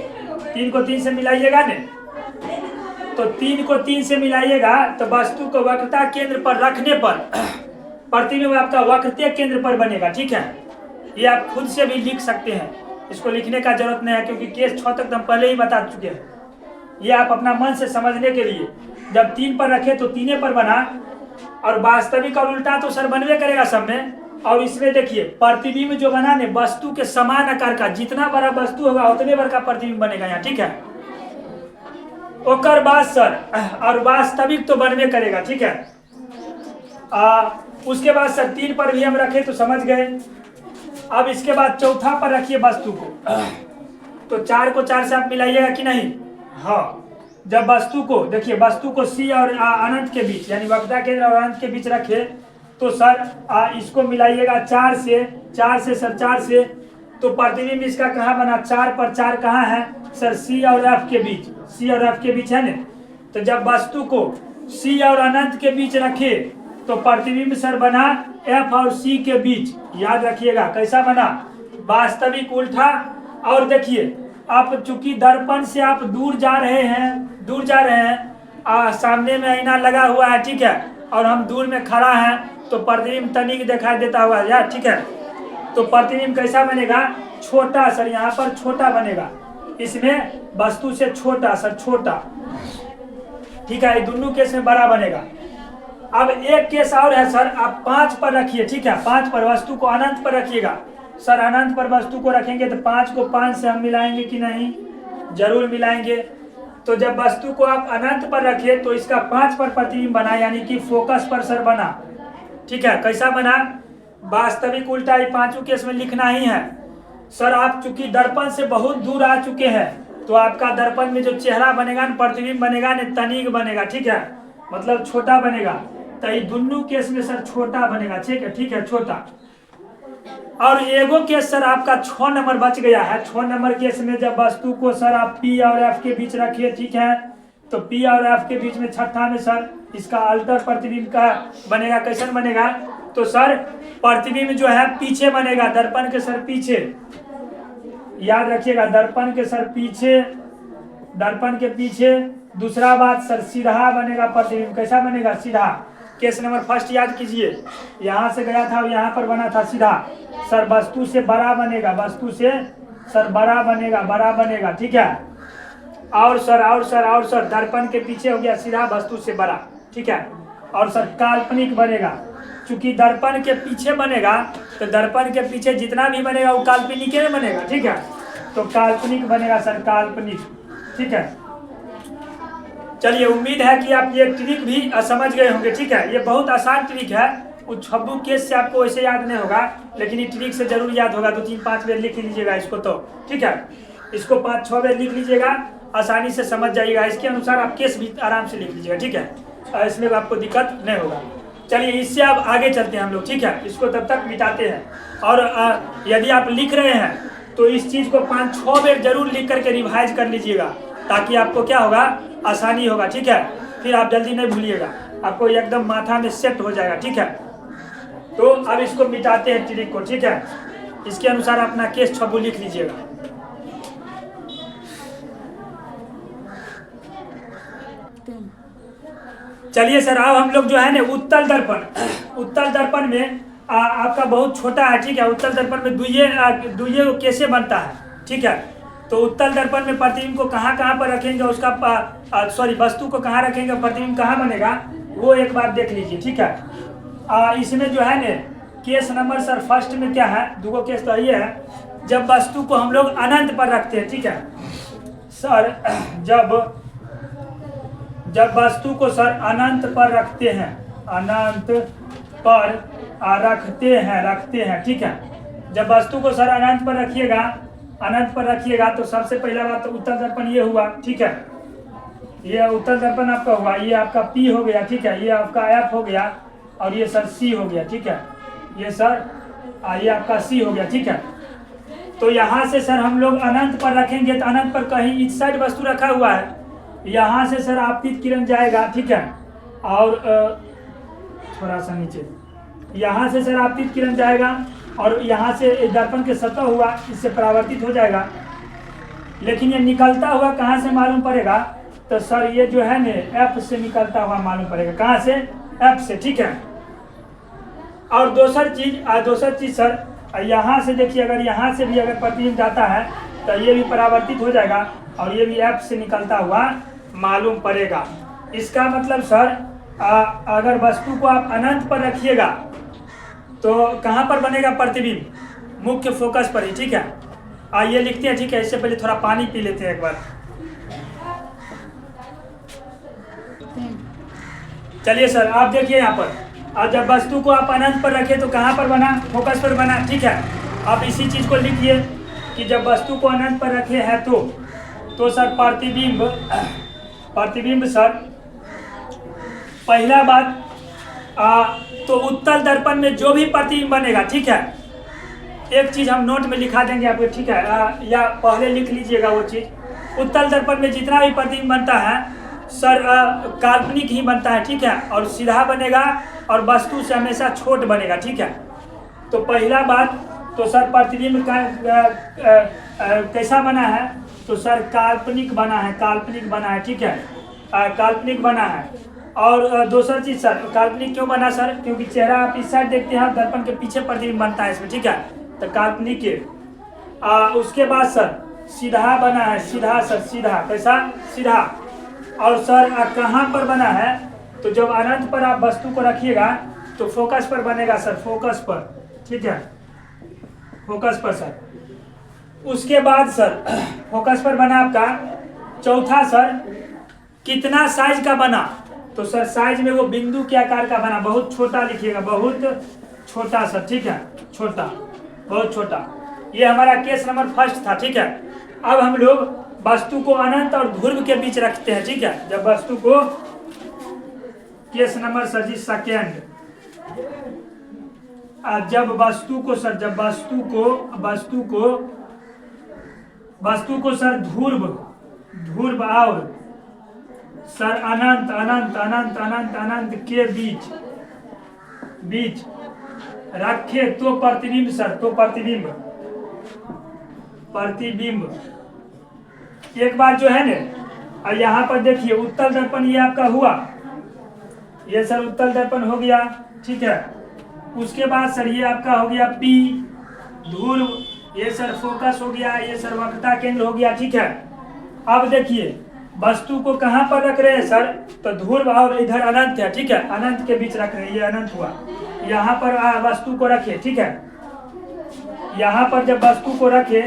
3 को 3 से मिलाइएगा ने, तो 3 को 3 से मिलाइएगा तो वस्तु को वक्रता केंद्र पर रखने पर प्रतिबिंब आपका वक्रतीय केंद्र पर बनेगा, ठीक है। ये आप खुद से भी लिख सकते हैं, इसको लिखने का जरूरत नहीं है, क्योंकि केस 6 तक हम पहले ही बता चुके हैं। ये आप अपना मन से समझने के लिए, जब 3 पर रखे तो 3 पर बना, और वास्तविक और उल्टा तो सर बनवे करेगा सब में। और इसमें देखिए प्रतिबिंब जो बना ने वस्तु के समान आकार का, जितना बड़ा वस्तु होगा उतने बड़ा प्रतिबिंब बनेगा यहाँ, ठीक है। ओकर बाद सर और वास्तविक तो बनवे करेगा, ठीक है। उसके बाद सर 3 पर भी हम रखे तो समझ गए। अब इसके बाद चौथा पर रखिए वस्तु को, तो 4 को 4 से आप मिलाइएगा कि नहीं, हाँ। जब वस्तु को देखिए, वस्तु को C और अनंत के बीच, यानी वक्रता केंद्र और अनंत के बीच रखे तो सर इसको मिलाइएगा 4 से, 4 से सर 4 से, तो प्रतिबिंब इसका कहाँ बना, 4 पर 4 कहाँ है सर, C और F के बीच, C और F के बीच है ना। तो जब वस्तु को C और अनंत के बीच रखे तो प्रतिबिंब सर बना F और C के बीच, याद रखिएगा कैसा बना, वास्तविक उल्टा। और देखिए आप चूंकि दर्पण से आप दूर जा रहे हैं, सामने में आईना लगा हुआ है, ठीक है, और हम दूर में खड़ा है तो प्रतिबिंब तनिक दिखाई देता हुआ यार, ठीक है। तो प्रतिबिंब कैसा बनेगा, छोटा सर, यहाँ पर छोटा बनेगा, इसमें वस्तु से छोटा सर, छोटा, ठीक है। दोनों केस में बड़ा बनेगा। अब एक केस और है सर, आप 5 पर रखिए, ठीक है, 5 पर वस्तु को अनंत पर रखिएगा सर। अनंत पर वस्तु को रखेंगे तो 5 को 5 से हम मिलाएंगे कि नहीं, जरूर मिलाएंगे। तो जब वस्तु को आप अनंत पर रखिए तो इसका 5 पर प्रतिबिंब बना, यानी कि फोकस पर सर बना, ठीक है। कैसा बना, वास्तविक उल्टा, ये 5 केस में लिखना ही है सर। आप चूंकि दर्पण से बहुत दूर आ चुके हैं तो आपका दर्पण में जो चेहरा बनेगा न, प्रतिबिंब बनेगा न, तनिक बनेगा, ठीक है, मतलब छोटा बनेगा। तो ये दोनों केस में सर छोटा बनेगा, ठीक है, छोटा। और एगो केस सर आपका 6 नंबर बच गया है। 6 नंबर केस में जब वस्तु को सर आप P और F के बीच रखिए, ठीक है, तो P और F के बीच में छठा में सर इसका अल्टर प्रतिबिंब का बनेगा, कैसन बनेगा, तो सर प्रतिबिंब जो है पीछे बनेगा, दर्पण के सर पीछे, याद रखिएगा, दर्पण के सर पीछे, दर्पण के पीछे। दूसरा बात सर सीधा बनेगा प्रतिबिंब, कैसा बनेगा, सीधा। केस नंबर 1 याद कीजिए, यहाँ से गया था और यहाँ पर बना था सीधा सर, वस्तु से बड़ा बनेगा, वस्तु से सर बड़ा बनेगा, ठीक है। और सर दर्पण के पीछे हो गया सीधा, वस्तु से बड़ा, ठीक है। और सर काल्पनिक बनेगा, चूंकि दर्पण के पीछे बनेगा तो दर्पण के पीछे जितना भी बनेगा वो काल्पनिक में बनेगा, ठीक है। तो काल्पनिक बनेगा सर, काल्पनिक, ठीक है। चलिए, उम्मीद है कि आप ये ट्रिक भी समझ गए होंगे, ठीक है। ये बहुत आसान ट्रिक है, उस छब्बू केस से आपको वैसे याद नहीं होगा, लेकिन ये ट्रिक से जरूर याद होगा। 2-3-5 बार लिख लीजिएगा इसको, तो ठीक है। इसको 5-6 बार लिख लीजिएगा, आसानी से समझ जाइएगा। इसके अनुसार आप केस भी आराम से लिख लीजिएगा, ठीक है। इसमें आपको दिक्कत नहीं होगा। चलिए, इससे अब आगे चलते हैं हम लोग, ठीक है। इसको तब तक मिटाते हैं। और यदि आप लिख रहे हैं तो इस चीज़ को 5-6 बार जरूर लिख करके रिवाइज कर लीजिएगा, ताकि आपको क्या होगा, आसानी होगा, ठीक है। फिर आप जल्दी नहीं भूलिएगा, आपको एकदम माथा में सेट हो जाएगा, ठीक है। तो अब इसको मिटाते हैं ट्रिक को, ठीक है। इसके अनुसार अपना केस छब्बू लिख लीजिएगा। चलिए सर, अब हम लोग जो है ना उत्तल दर्पण में आपका बहुत छोटा है, ठीक है। उत्तल दर्पण में दुइये कैसे बनता है, ठीक है। तो उत्तल दर्पण में प्रतिबिंब को कहाँ पर रखेंगे, उसका वस्तु को कहाँ रखेंगे, प्रतिबिंब कहाँ बनेगा, वो एक बार देख लीजिए, ठीक है। इसमें जो है ना केस नंबर सर फर्स्ट में क्या है, 2 केस तो ये है, जब वस्तु को हम लोग अनंत पर रखते हैं, ठीक है सर। जब वस्तु को सर अनंत पर रखते हैं, अनंत पर रखते हैं, ठीक है। जब वस्तु को सर अनंत पर रखिएगा तो सबसे पहला बात तो उत्तल दर्पण ये हुआ, ठीक है। ये उत्तल दर्पण आपका हुआ, ये आपका P हो गया, ठीक है। ये आपका F हो गया और ये सर C हो गया, ठीक है। ये सर ये आपका C हो गया, ठीक है। तो यहाँ से सर हम लोग अनंत पर रखेंगे, तो अनंत पर कहीं इस साइड वस्तु रखा हुआ है, यहाँ से सर आपतित किरण जाएगा, ठीक है। और थोड़ा सा नीचे, यहाँ से सर आपतित किरण जाएगा और यहाँ से दर्पण के सतह हुआ, इससे परावर्तित हो जाएगा। लेकिन ये निकलता हुआ कहाँ से मालूम पड़ेगा, तो सर ये जो है ना F से निकलता हुआ मालूम पड़ेगा। कहाँ से, F से, ठीक है। और दूसर चीज सर यहाँ से देखिए, अगर यहाँ से भी अगर प्रतिबिंब जाता है तो ये भी परावर्तित हो जाएगा और ये भी F से निकलता हुआ मालूम पड़ेगा। इसका मतलब सर अगर वस्तु को आप अनंत पर रखिएगा तो कहाँ पर बनेगा प्रतिबिंब, मुख्य फोकस पर ही, ठीक है। आइए लिखते हैं, ठीक है। इससे पहले थोड़ा पानी पी लेते हैं एक बार। चलिए सर, आप देखिए यहाँ पर, और जब वस्तु को आप अनंत पर रखे तो कहाँ पर बना, फोकस पर बना, ठीक है। आप इसी चीज को लिखिए कि जब वस्तु को अनंत पर रखे हैं तो सर प्रतिबिंब सर पहला बात तो उत्तल दर्पण में जो भी प्रतिबिंब बनेगा, ठीक है। एक चीज हम नोट में लिखा देंगे आपको, ठीक है, या पहले लिख लीजिएगा वो चीज। उत्तल दर्पण में जितना भी प्रतिबिंब बनता है सर काल्पनिक ही बनता है, ठीक है। और सीधा बनेगा और वस्तु से हमेशा छोट बनेगा, ठीक है। तो पहला बात तो सर प्रतिबिंब कैसा बना है, तो सर काल्पनिक बना है, ठीक है। काल्पनिक बना है। और दूसरी चीज सर, काल्पनिक क्यों बना सर, क्योंकि चेहरा आप इस साइड देखते हैं, दर्पण के पीछे प्रतिबिंब बनता है इसमें, ठीक है। तो काल्पनिक है। उसके बाद सर सीधा बना है, सीधा सर, सीधा कैसा, सीधा। और सर कहाँ पर बना है, तो जब अनंत पर आप वस्तु को रखिएगा तो फोकस पर बनेगा सर, फोकस पर, ठीक है, फोकस पर सर। उसके बाद सर फोकस पर बना आपका। चौथा सर कितना साइज का बना, तो सर साइज में वो बिंदु के आकार का बना, बहुत छोटा लिखिएगा, बहुत छोटा सर, ठीक है, छोटा, बहुत छोटा। ये हमारा केस नंबर फर्स्ट था, ठीक है। अब हम लोग वस्तु को अनंत और ध्रुव के बीच रखते हैं, ठीक है। जब वस्तु को, केस नंबर सर जी सेकेंड, जब वस्तु को सर, जब वस्तु को सर ध्रुव और सर अनंत के बीच रखे तो प्रतिबिंब सर, तो प्रतिबिंब एक बार जो है ना, यहाँ पर देखिए उत्तल दर्पण ये आपका हुआ, ये सर उत्तल दर्पण हो गया, ठीक है। उसके बाद सर ये आपका हो गया P ध्रुव, ये सर फोकस हो गया, ये सर वक्रता केंद्र हो गया, ठीक है। अब देखिए वस्तु को कहाँ पर रख रहे हैं सर? तो ध्रुव और इधर अनंत है, ठीक है, अनंत के बीच रख रहे हैं, ये अनंत हुआ। यहाँ पर वस्तु को रखे, ठीक है, यहाँ पर जब वस्तु को रखे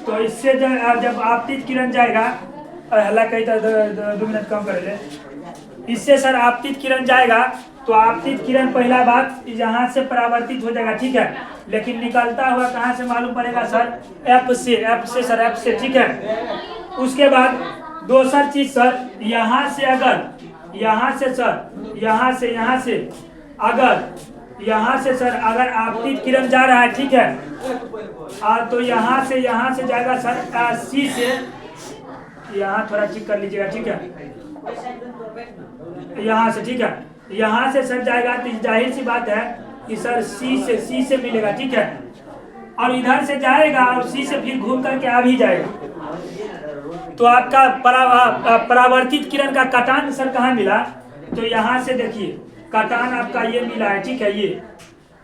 तो इससे जब आपतित किरण जाएगा, हल्ला कही 2 मिनट कम कर ले, इससे सर आपतित किरण जाएगा तो आपतित किरण पहला बात यहाँ से परावर्तित हो जाएगा, ठीक है, लेकिन निकलता हुआ कहाँ से मालूम पड़ेगा सर? एफ से सर, एफ से, ठीक है। उसके बाद दूसरा चीज सर, यहाँ से अगर, यहाँ से सर, यहाँ से सर अगर आपतित किरण जा रहा है, ठीक है, तो यहाँ से जाएगा सर सी से, यहाँ थोड़ा चेक कर लीजिएगा, ठीक है, यहाँ से, ठीक है, यहाँ से सर जाएगा तो जाहिर सी बात है कि सर सी से मिलेगा, ठीक है, और इधर से जाएगा और सी से फिर घूम करके आ भी जाएगा। तो आपका परावर्तित किरण का कटान सर कहाँ मिला? तो यहाँ से देखिए कटान आपका ये मिला है, ठीक है, ये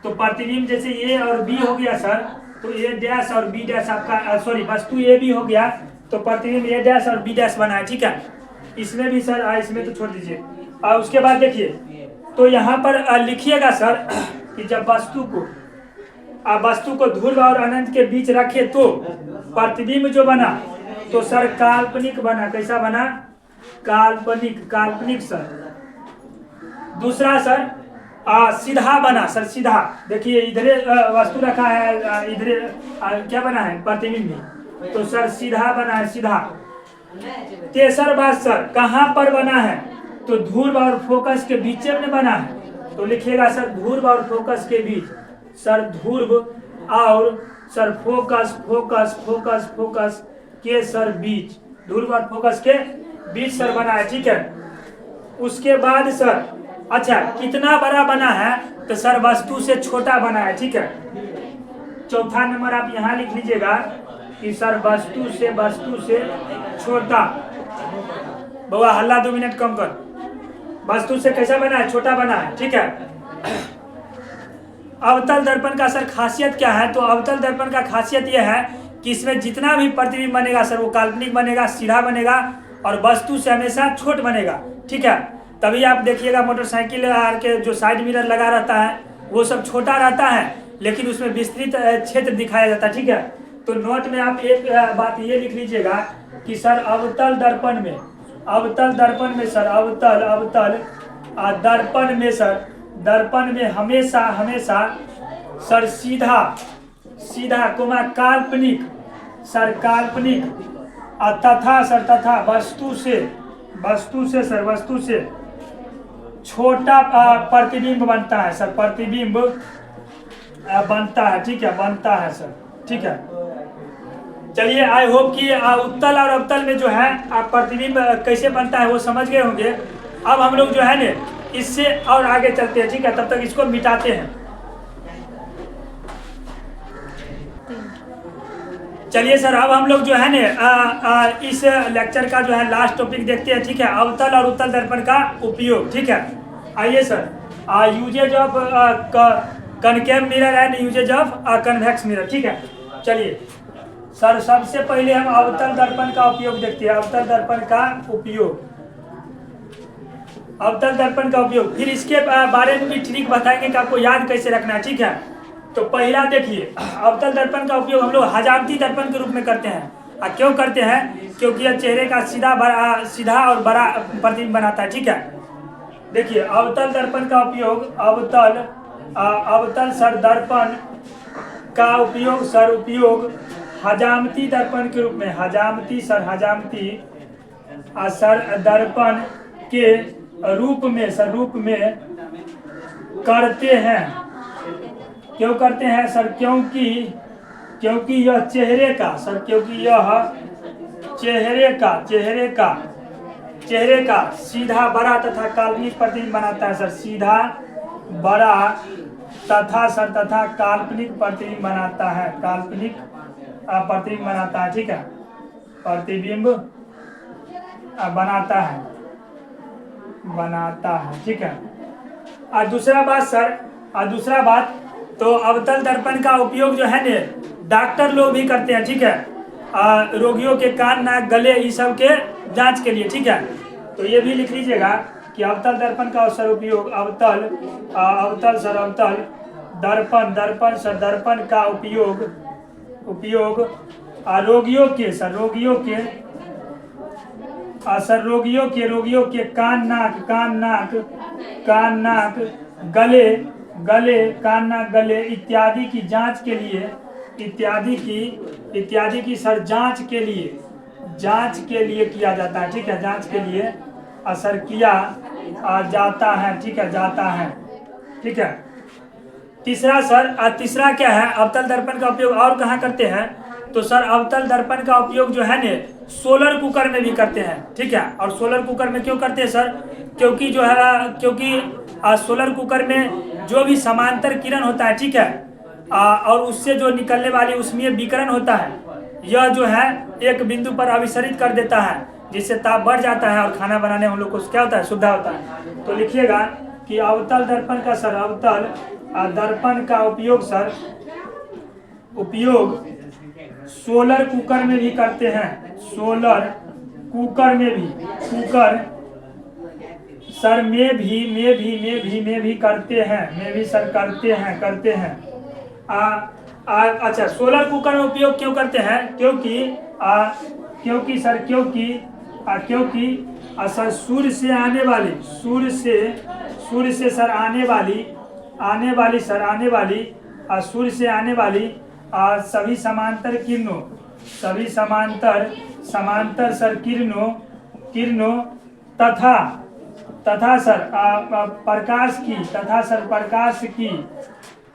तो प्रतिबिंब जैसे ए और बी हो गया सर, तो ए डैश और बी डैश आपका, सॉरी, वस्तु ए बी हो गया तो प्रतिबिंब ए डैश और बी डैश बना है, ठीक है। इसमें भी सर इसमें तो छोड़ दीजिए। और उसके बाद देखिए, तो यहाँ पर लिखिएगा सर कि जब वस्तु को ध्रुव और अनंत के बीच रखे तो प्रतिबिंब जो बना तो सर काल्पनिक बना। कैसा बना? काल्पनिक सर। दूसरा सर सीधा बना सर, सीधा। देखिए इधर वस्तु रखा है, इधर क्या बना है? प्रतिबिंब, तो सर सीधा बना है, सीधा। तेसर बात सर कहाँ पर बना है? तो ध्रुव और फोकस के बीच में बना है, तो लिखिएगा सर ध्रुव और फोकस के बीच, सर ध्रुव और सर फोकस के सर बीच, ध्रुव और फोकस के बीच सर बना है, ठीक है। उसके बाद सर अच्छा कितना बड़ा बना है? तो सर वस्तु से छोटा बना है, ठीक है। चौथा नंबर आप यहाँ लिख लीजिएगा कि सर वस्तु से छोटा। बउआ हल्ला 2 मिनट कम कर। वस्तु से कैसा बना है? छोटा बना है, ठीक है। अवतल दर्पण का सर खासियत क्या है? तो अवतल दर्पण का खासियत यह है कि इसमें जितना भी प्रतिबिंब बनेगा सर वो काल्पनिक बनेगा, सीधा बनेगा और वस्तु से हमेशा छोट बनेगा, ठीक है। तभी आप देखिएगा मोटरसाइकिल के जो साइड मिरर लगा रहता है वो सब छोटा रहता है, लेकिन उसमें विस्तृत क्षेत्र दिखाया जाता है, ठीक है। तो नोट में आप एक बात ये लिख लीजिएगा कि सर अवतल दर्पण में सर दर्पण में हमेशा सर सीधा कोमा काल्पनिक तथा वस्तु से छोटा प्रतिबिंब बनता है सर, प्रतिबिंब बनता है, ठीक है, बनता है सर, ठीक है। चलिए आई होप कि उत्तल और अवतल में जो है आप प्रतिबिंब कैसे बनता है वो समझ गए होंगे। अब हम लोग जो है ना इससे और आगे चलते हैं, ठीक है, तब तक इसको मिटाते हैं। चलिए सर अब हम लोग जो है ना इस लेक्चर का जो है लास्ट टॉपिक देखते हैं, ठीक है, अवतल और उत्तल दर्पण का उपयोग, ठीक है। आइए sir, uses of concave mirror and uses of convex mirror, ठीक है। चलिए सर सबसे पहले हम अवतल दर्पण का उपयोग देखते हैं। अवतल दर्पण का उपयोग, फिर इसके बारे में भी ट्रिक बताएंगे कि आपको याद कैसे रखना है, ठीक है। तो पहला देखिए, अवतल दर्पण का उपयोग हम लोग हजामती दर्पण के रूप में करते हैं। क्यों करते हैं? क्योंकि यह चेहरे का सीधा और बड़ा प्रतिबिंब बनाता है, ठीक है। देखिए अवतल दर्पण का उपयोग, अवतल सर दर्पण का उपयोग हजामती दर्पण के रूप में, हजामती दर्पण के रूप में करते हैं। क्यों करते हैं सर? क्योंकि यह चेहरे का सीधा बड़ा तथा काल्पनिक प्रतिबिंब बनाता है सर, सीधा बड़ा तथा काल्पनिक प्रतिबिंब बनाता है, काल्पनिक प्रतिबिंब बनाता है, ठीक है, प्रतिबिंब बनाता है, ठीक है। और दूसरा बात तो अवतल दर्पण का उपयोग जो है ने डॉक्टर लोग भी करते हैं, ठीक है। रोगियों के कान, नाक, गले, ये सब के जांच के लिए, ठीक है। तो ये भी लिख लीजिएगा कि अवतल दर्पण का सर उपयोग, अवतल सर अवतल दर्पण सर दर्पण का उपयोग रोगियों के कान नाक गले इत्यादि की जांच के लिए इत्यादि की सर जांच के लिए किया जाता है, ठीक है। जांच के लिए असर किया जाता है, ठीक है, ठीक है। तीसरा क्या है, अवतल दर्पण का उपयोग और कहाँ करते हैं? तो सर अवतल दर्पण का उपयोग जो है ने सोलर कुकर में भी करते हैं, ठीक है। और सोलर कुकर में क्यों करते हैं सर? क्योंकि सोलर कुकर में जो भी समांतर किरण होता है, ठीक है, और उससे जो निकलने वाली उसमें विकिरण होता है, यह जो है एक बिंदु पर अभिसरित कर देता है, जिससे ताप बढ़ जाता है और खाना बनाने हम लोग को क्या होता है, सुविधा होता है। तो लिखिएगा कि अवतल दर्पण का सर अवतल दर्पण का उपयोग सोलर कुकर में भी करते हैं, सोलर कुकर में भी करते हैं। अच्छा, सोलर कुकर में उपयोग क्यों करते हैं? क्योंकि सर सूर्य से आने वाली सभी समांतर सर किरणों तथा सर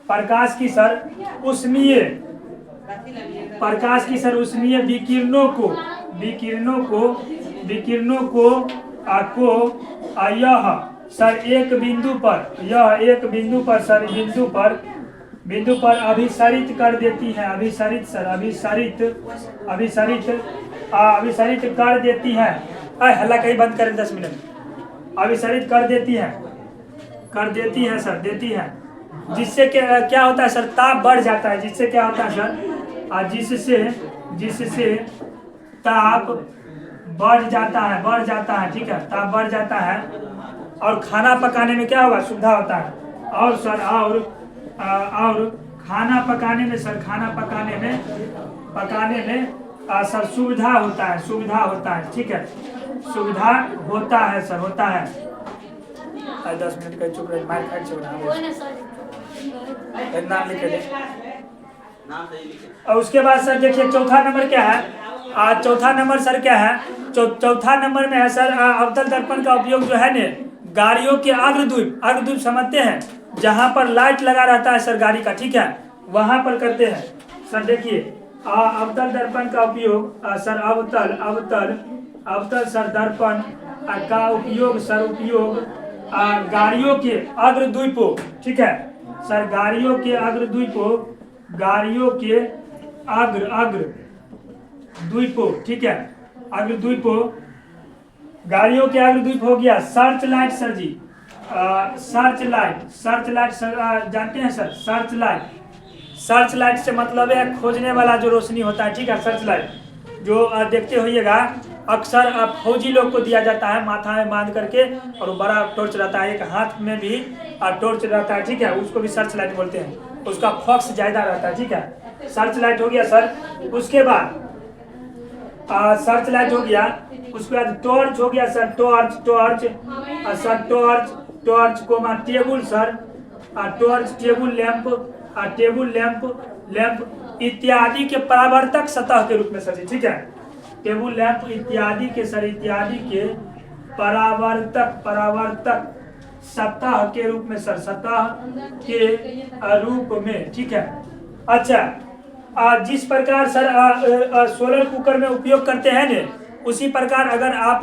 प्रकाश की सर उष्मीय विकिरणों को यह एक बिंदु पर अभिसरित कर देती है, अभिसरित कर देती है। हल्ला कहीं बंद करें 10 मिनट। अभिसरित कर देती है सर, जिससे क्या होता है सर, ताप बढ़ जाता है। जिससे क्या होता है सर, जिससे ताप बढ़ जाता है, ठीक है, ताप बढ़ जाता है और खाना पकाने में क्या होगा, सुविधा होता है। और सर और खाना पकाने में सर सुविधा होता है, ठीक है, सुविधा होता है सर, 10 मिनट का चुप रहे, मार खाट चल रहा है, नाम लिखे दे। और उसके बाद सर देखिए चौथा नंबर क्या है? चौथा नंबर सर क्या है? चौथा नंबर में है सर अवतल दर्पण का उपयोग जो है ने गाड़ियों के अग्रद्वीप समझते हैं, जहां पर लाइट लगा रहता है सर गाड़ी का, ठीक है, वहां पर करते हैं सर। देखिए अवतल दर्पण का उपयोग सर अवतल सर दर्पण का उपयोग गाड़ियों के अग्रद्वीपों, ठीक है सर, गाड़ियों के अग्रद्वीपों, ठीक है, गाड़ियों के अग्रद्वीप हो गया। सर्च लाइट सर जी, सर्च लाइट सर जानते हैं सर? सर्च लाइट से मतलब है खोजने वाला जो रोशनी होता है, ठीक है। सर्च लाइट जो देखते होइएगा अक्सर फौजी लोग को दिया जाता है, माथा में बांध करके, और बड़ा टॉर्च रहता है, एक हाथ में भी टॉर्च रहता है, ठीक है, उसको भी सर्च लाइट बोलते हैं। उसका फॉक्स ज्यादा रहता है, ठीक है। सर्च लाइट हो गया सर। उसके बाद सर्च लाइट हो गया, उसके बाद टॉर्च हो गया sir, torch comma table sir, torch table lamp इत्यादि के परावर्तक सतह के रूप में सर, ठीक है। टेबुल लैंप इत्यादि के परावर्तक सतह के रूप में सर, ठीक है। अच्छा, जिस प्रकार सर सोलर कुकर में उपयोग करते हैं ने, उसी प्रकार अगर आप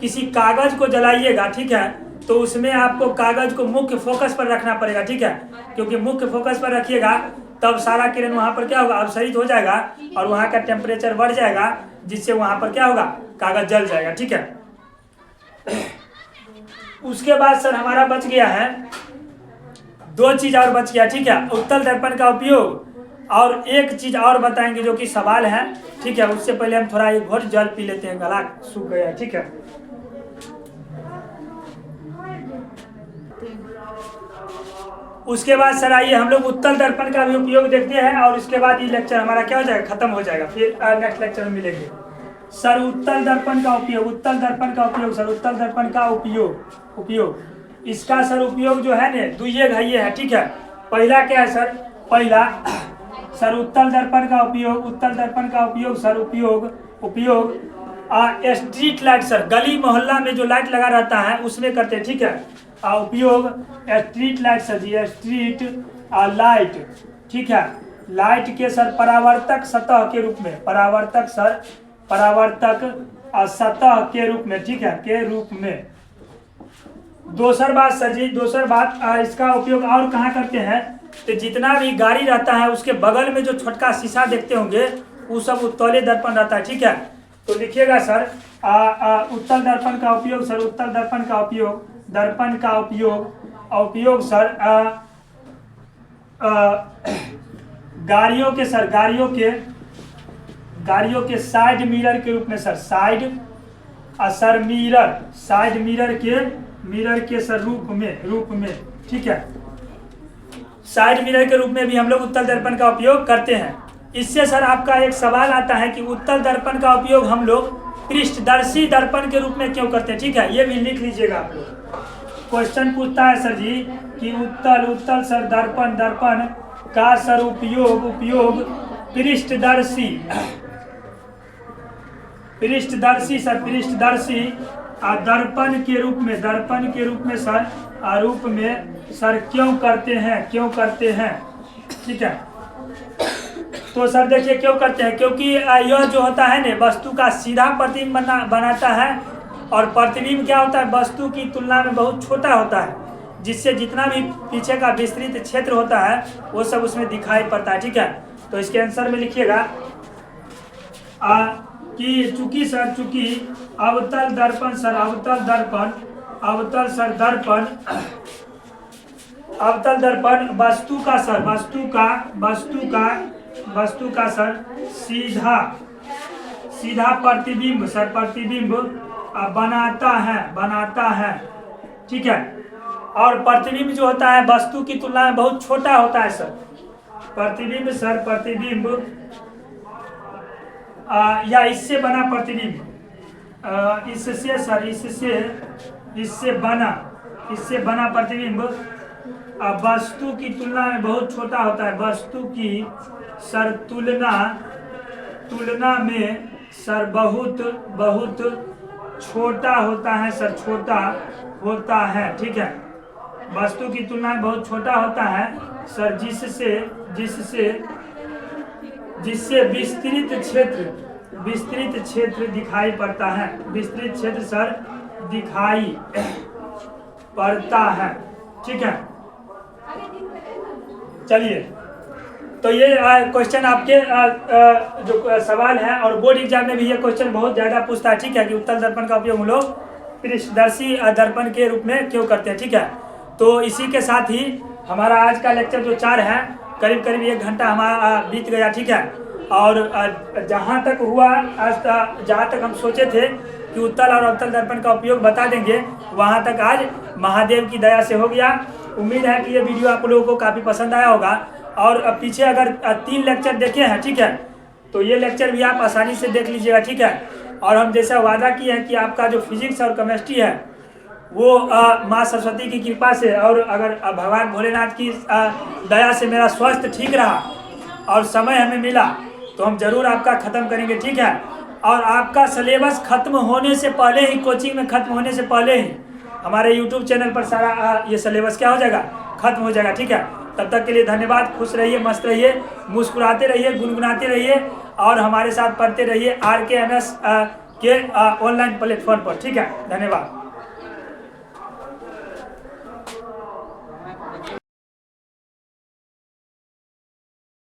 किसी कागज को जलाइएगा, ठीक है, तो उसमें आपको कागज को मुख्य फोकस पर रखना पड़ेगा, ठीक है, क्योंकि मुख्य फोकस पर रखिएगा तब सारा किरण वहां पर क्या होगा, अवशोषित हो जाएगा और वहां का टेम्परेचर बढ़ जाएगा, जिससे वहां पर क्या होगा, कागज जल जाएगा, ठीक है। उसके बाद सर हमारा बच गया है 2 चीज और बच गया, ठीक है। उत्तल दर्पण का उपयोग और एक चीज़ और बताएंगे जो कि सवाल है, ठीक है। उससे पहले हम थोड़ा एक घोट जल पी लेते हैं, गला सूख गया, ठीक है। उसके बाद सर आइए हम लोग उत्तल दर्पण का भी उपयोग देखते हैं, और उसके बाद ये लेक्चर हमारा क्या हो जाएगा, खत्म हो जाएगा। फिर नेक्स्ट लेक्चर में मिलेंगे। सर उत्तल दर्पण का उपयोग, उत्तल दर्पण का उपयोग सर, उत्तल दर्पण का उपयोग इसका सर उपयोग जो है ना दुइये घाइये है, ठीक है। पहला क्या है सर, पहला सर उत्तल दर्पण का उपयोग, उत्तल दर्पण का उपयोग सर उपयोग स्ट्रीट लाइट सर, गली मोहल्ला में जो लाइट लगा रहता है उसमें करते हैं, ठीक है। उपयोग स्ट्रीट लाइट सर जी, स्ट्रीट लाइट, ठीक है। लाइट के सर परावर्तक सतह के रूप में, परावर्तक सतह के रूप में, ठीक है, के रूप में। दूसर बात सर जी, दूसर बात इसका उपयोग और कहाँ करते हैं, तो जितना भी गाड़ी रहता है उसके बगल में जो छोटका शीशा देखते होंगे वो सब उत्तले दर्पण रहता है, ठीक है। तो लिखिएगा सर उत्तल दर्पण का उपयोग सर, उत्तल दर्पण का उपयोग, दर्पण का उपयोग सर गाड़ियों के सर, गाड़ियों के साइड मिरर के रूप में सर, साइड मिरर के सर रूप में, ठीक है। साइड मिरर के रूप में भी हम लोग उत्तल दर्पण का उपयोग करते हैं। इससे सर आपका एक सवाल आता है कि उत्तल दर्पण का उपयोग हम लोग पृष्ठदर्शी दर्पण के रूप में क्यों करते हैं, ठीक है। ये भी लिख लीजिएगा आप लोग। क्वेश्चन पूछता है सर जी कि उत्तल सर दर्पण का सर उपयोग पृष्ठदर्शी दर्पण के रूप में सर क्यों करते हैं, ठीक है। तो सर देखिए क्यों करते हैं, क्योंकि यह जो होता है ना वस्तु का सीधा प्रतिबिंब बनाता है, और प्रतिबिंब क्या होता है, वस्तु की तुलना में बहुत छोटा होता है, जिससे जितना भी पीछे का विस्तृत क्षेत्र होता है वो सब उसमें दिखाई पड़ता है, ठीक है। तो इसके आंसर में लिखिएगा कि चूंकि अवतल दर्पण वस्तु का सर सीधा प्रतिबिंब बनाता है, ठीक है। और प्रतिबिंब जो होता है वस्तु की तुलना में बहुत छोटा होता है सर। प्रतिबिंब या इससे बना प्रतिबिंब, इससे बना प्रतिबिंब वस्तु की तुलना में बहुत छोटा होता है, वस्तु की सर तुलना में सर बहुत छोटा होता है सर, छोटा होता है, ठीक है। वस्तु की तुलना में बहुत छोटा होता है सर, जिससे विस्तृत क्षेत्र दिखाई पड़ता है, विस्तृत क्षेत्र सर दिखाई पड़ता है, ठीक है। चलिए, तो ये क्वेश्चन आपके जो सवाल है, और बोर्ड एग्जाम में भी ये क्वेश्चन बहुत ज़्यादा पूछता है, ठीक है, कि उत्तल दर्पण का उपयोग हम लोग पृष्ठदर्शी दर्पण के रूप में क्यों करते हैं, ठीक है। तो इसी के साथ ही हमारा आज का लेक्चर जो 4 है करीब 1 घंटा हमारा बीत गया, ठीक है। और जहाँ तक हुआ जहाँ तक हम सोचे थे कि उत्तल और अवतल दर्पण का उपयोग बता देंगे, वहाँ तक आज महादेव की दया से हो गया। उम्मीद है कि ये वीडियो आप लोगों को काफ़ी पसंद आया होगा, और पीछे अगर 3 लेक्चर देखे हैं, ठीक है, तो ये लेक्चर भी आप आसानी से देख लीजिएगा, ठीक है। और हम जैसा वादा किए हैं कि आपका जो फिजिक्स और केमिस्ट्री है वो माँ सरस्वती की कृपा से, और अगर भगवान भोलेनाथ की दया से मेरा स्वास्थ्य ठीक रहा और समय हमें मिला तो हम जरूर आपका ख़त्म करेंगे, ठीक है। और आपका सिलेबस खत्म होने से पहले ही, कोचिंग में ख़त्म होने से पहले ही हमारे यूट्यूब चैनल पर सारा ये सिलेबस क्या हो जाएगा, खत्म हो जाएगा, ठीक है। तब तक के लिए धन्यवाद। खुश रहिए, मस्त रहिए, मुस्कुराते रहिए, गुनगुनाते रहिए, और हमारे साथ पढ़ते रहिए RKMS के ऑनलाइन प्लेटफॉर्म पर, ठीक है। धन्यवाद।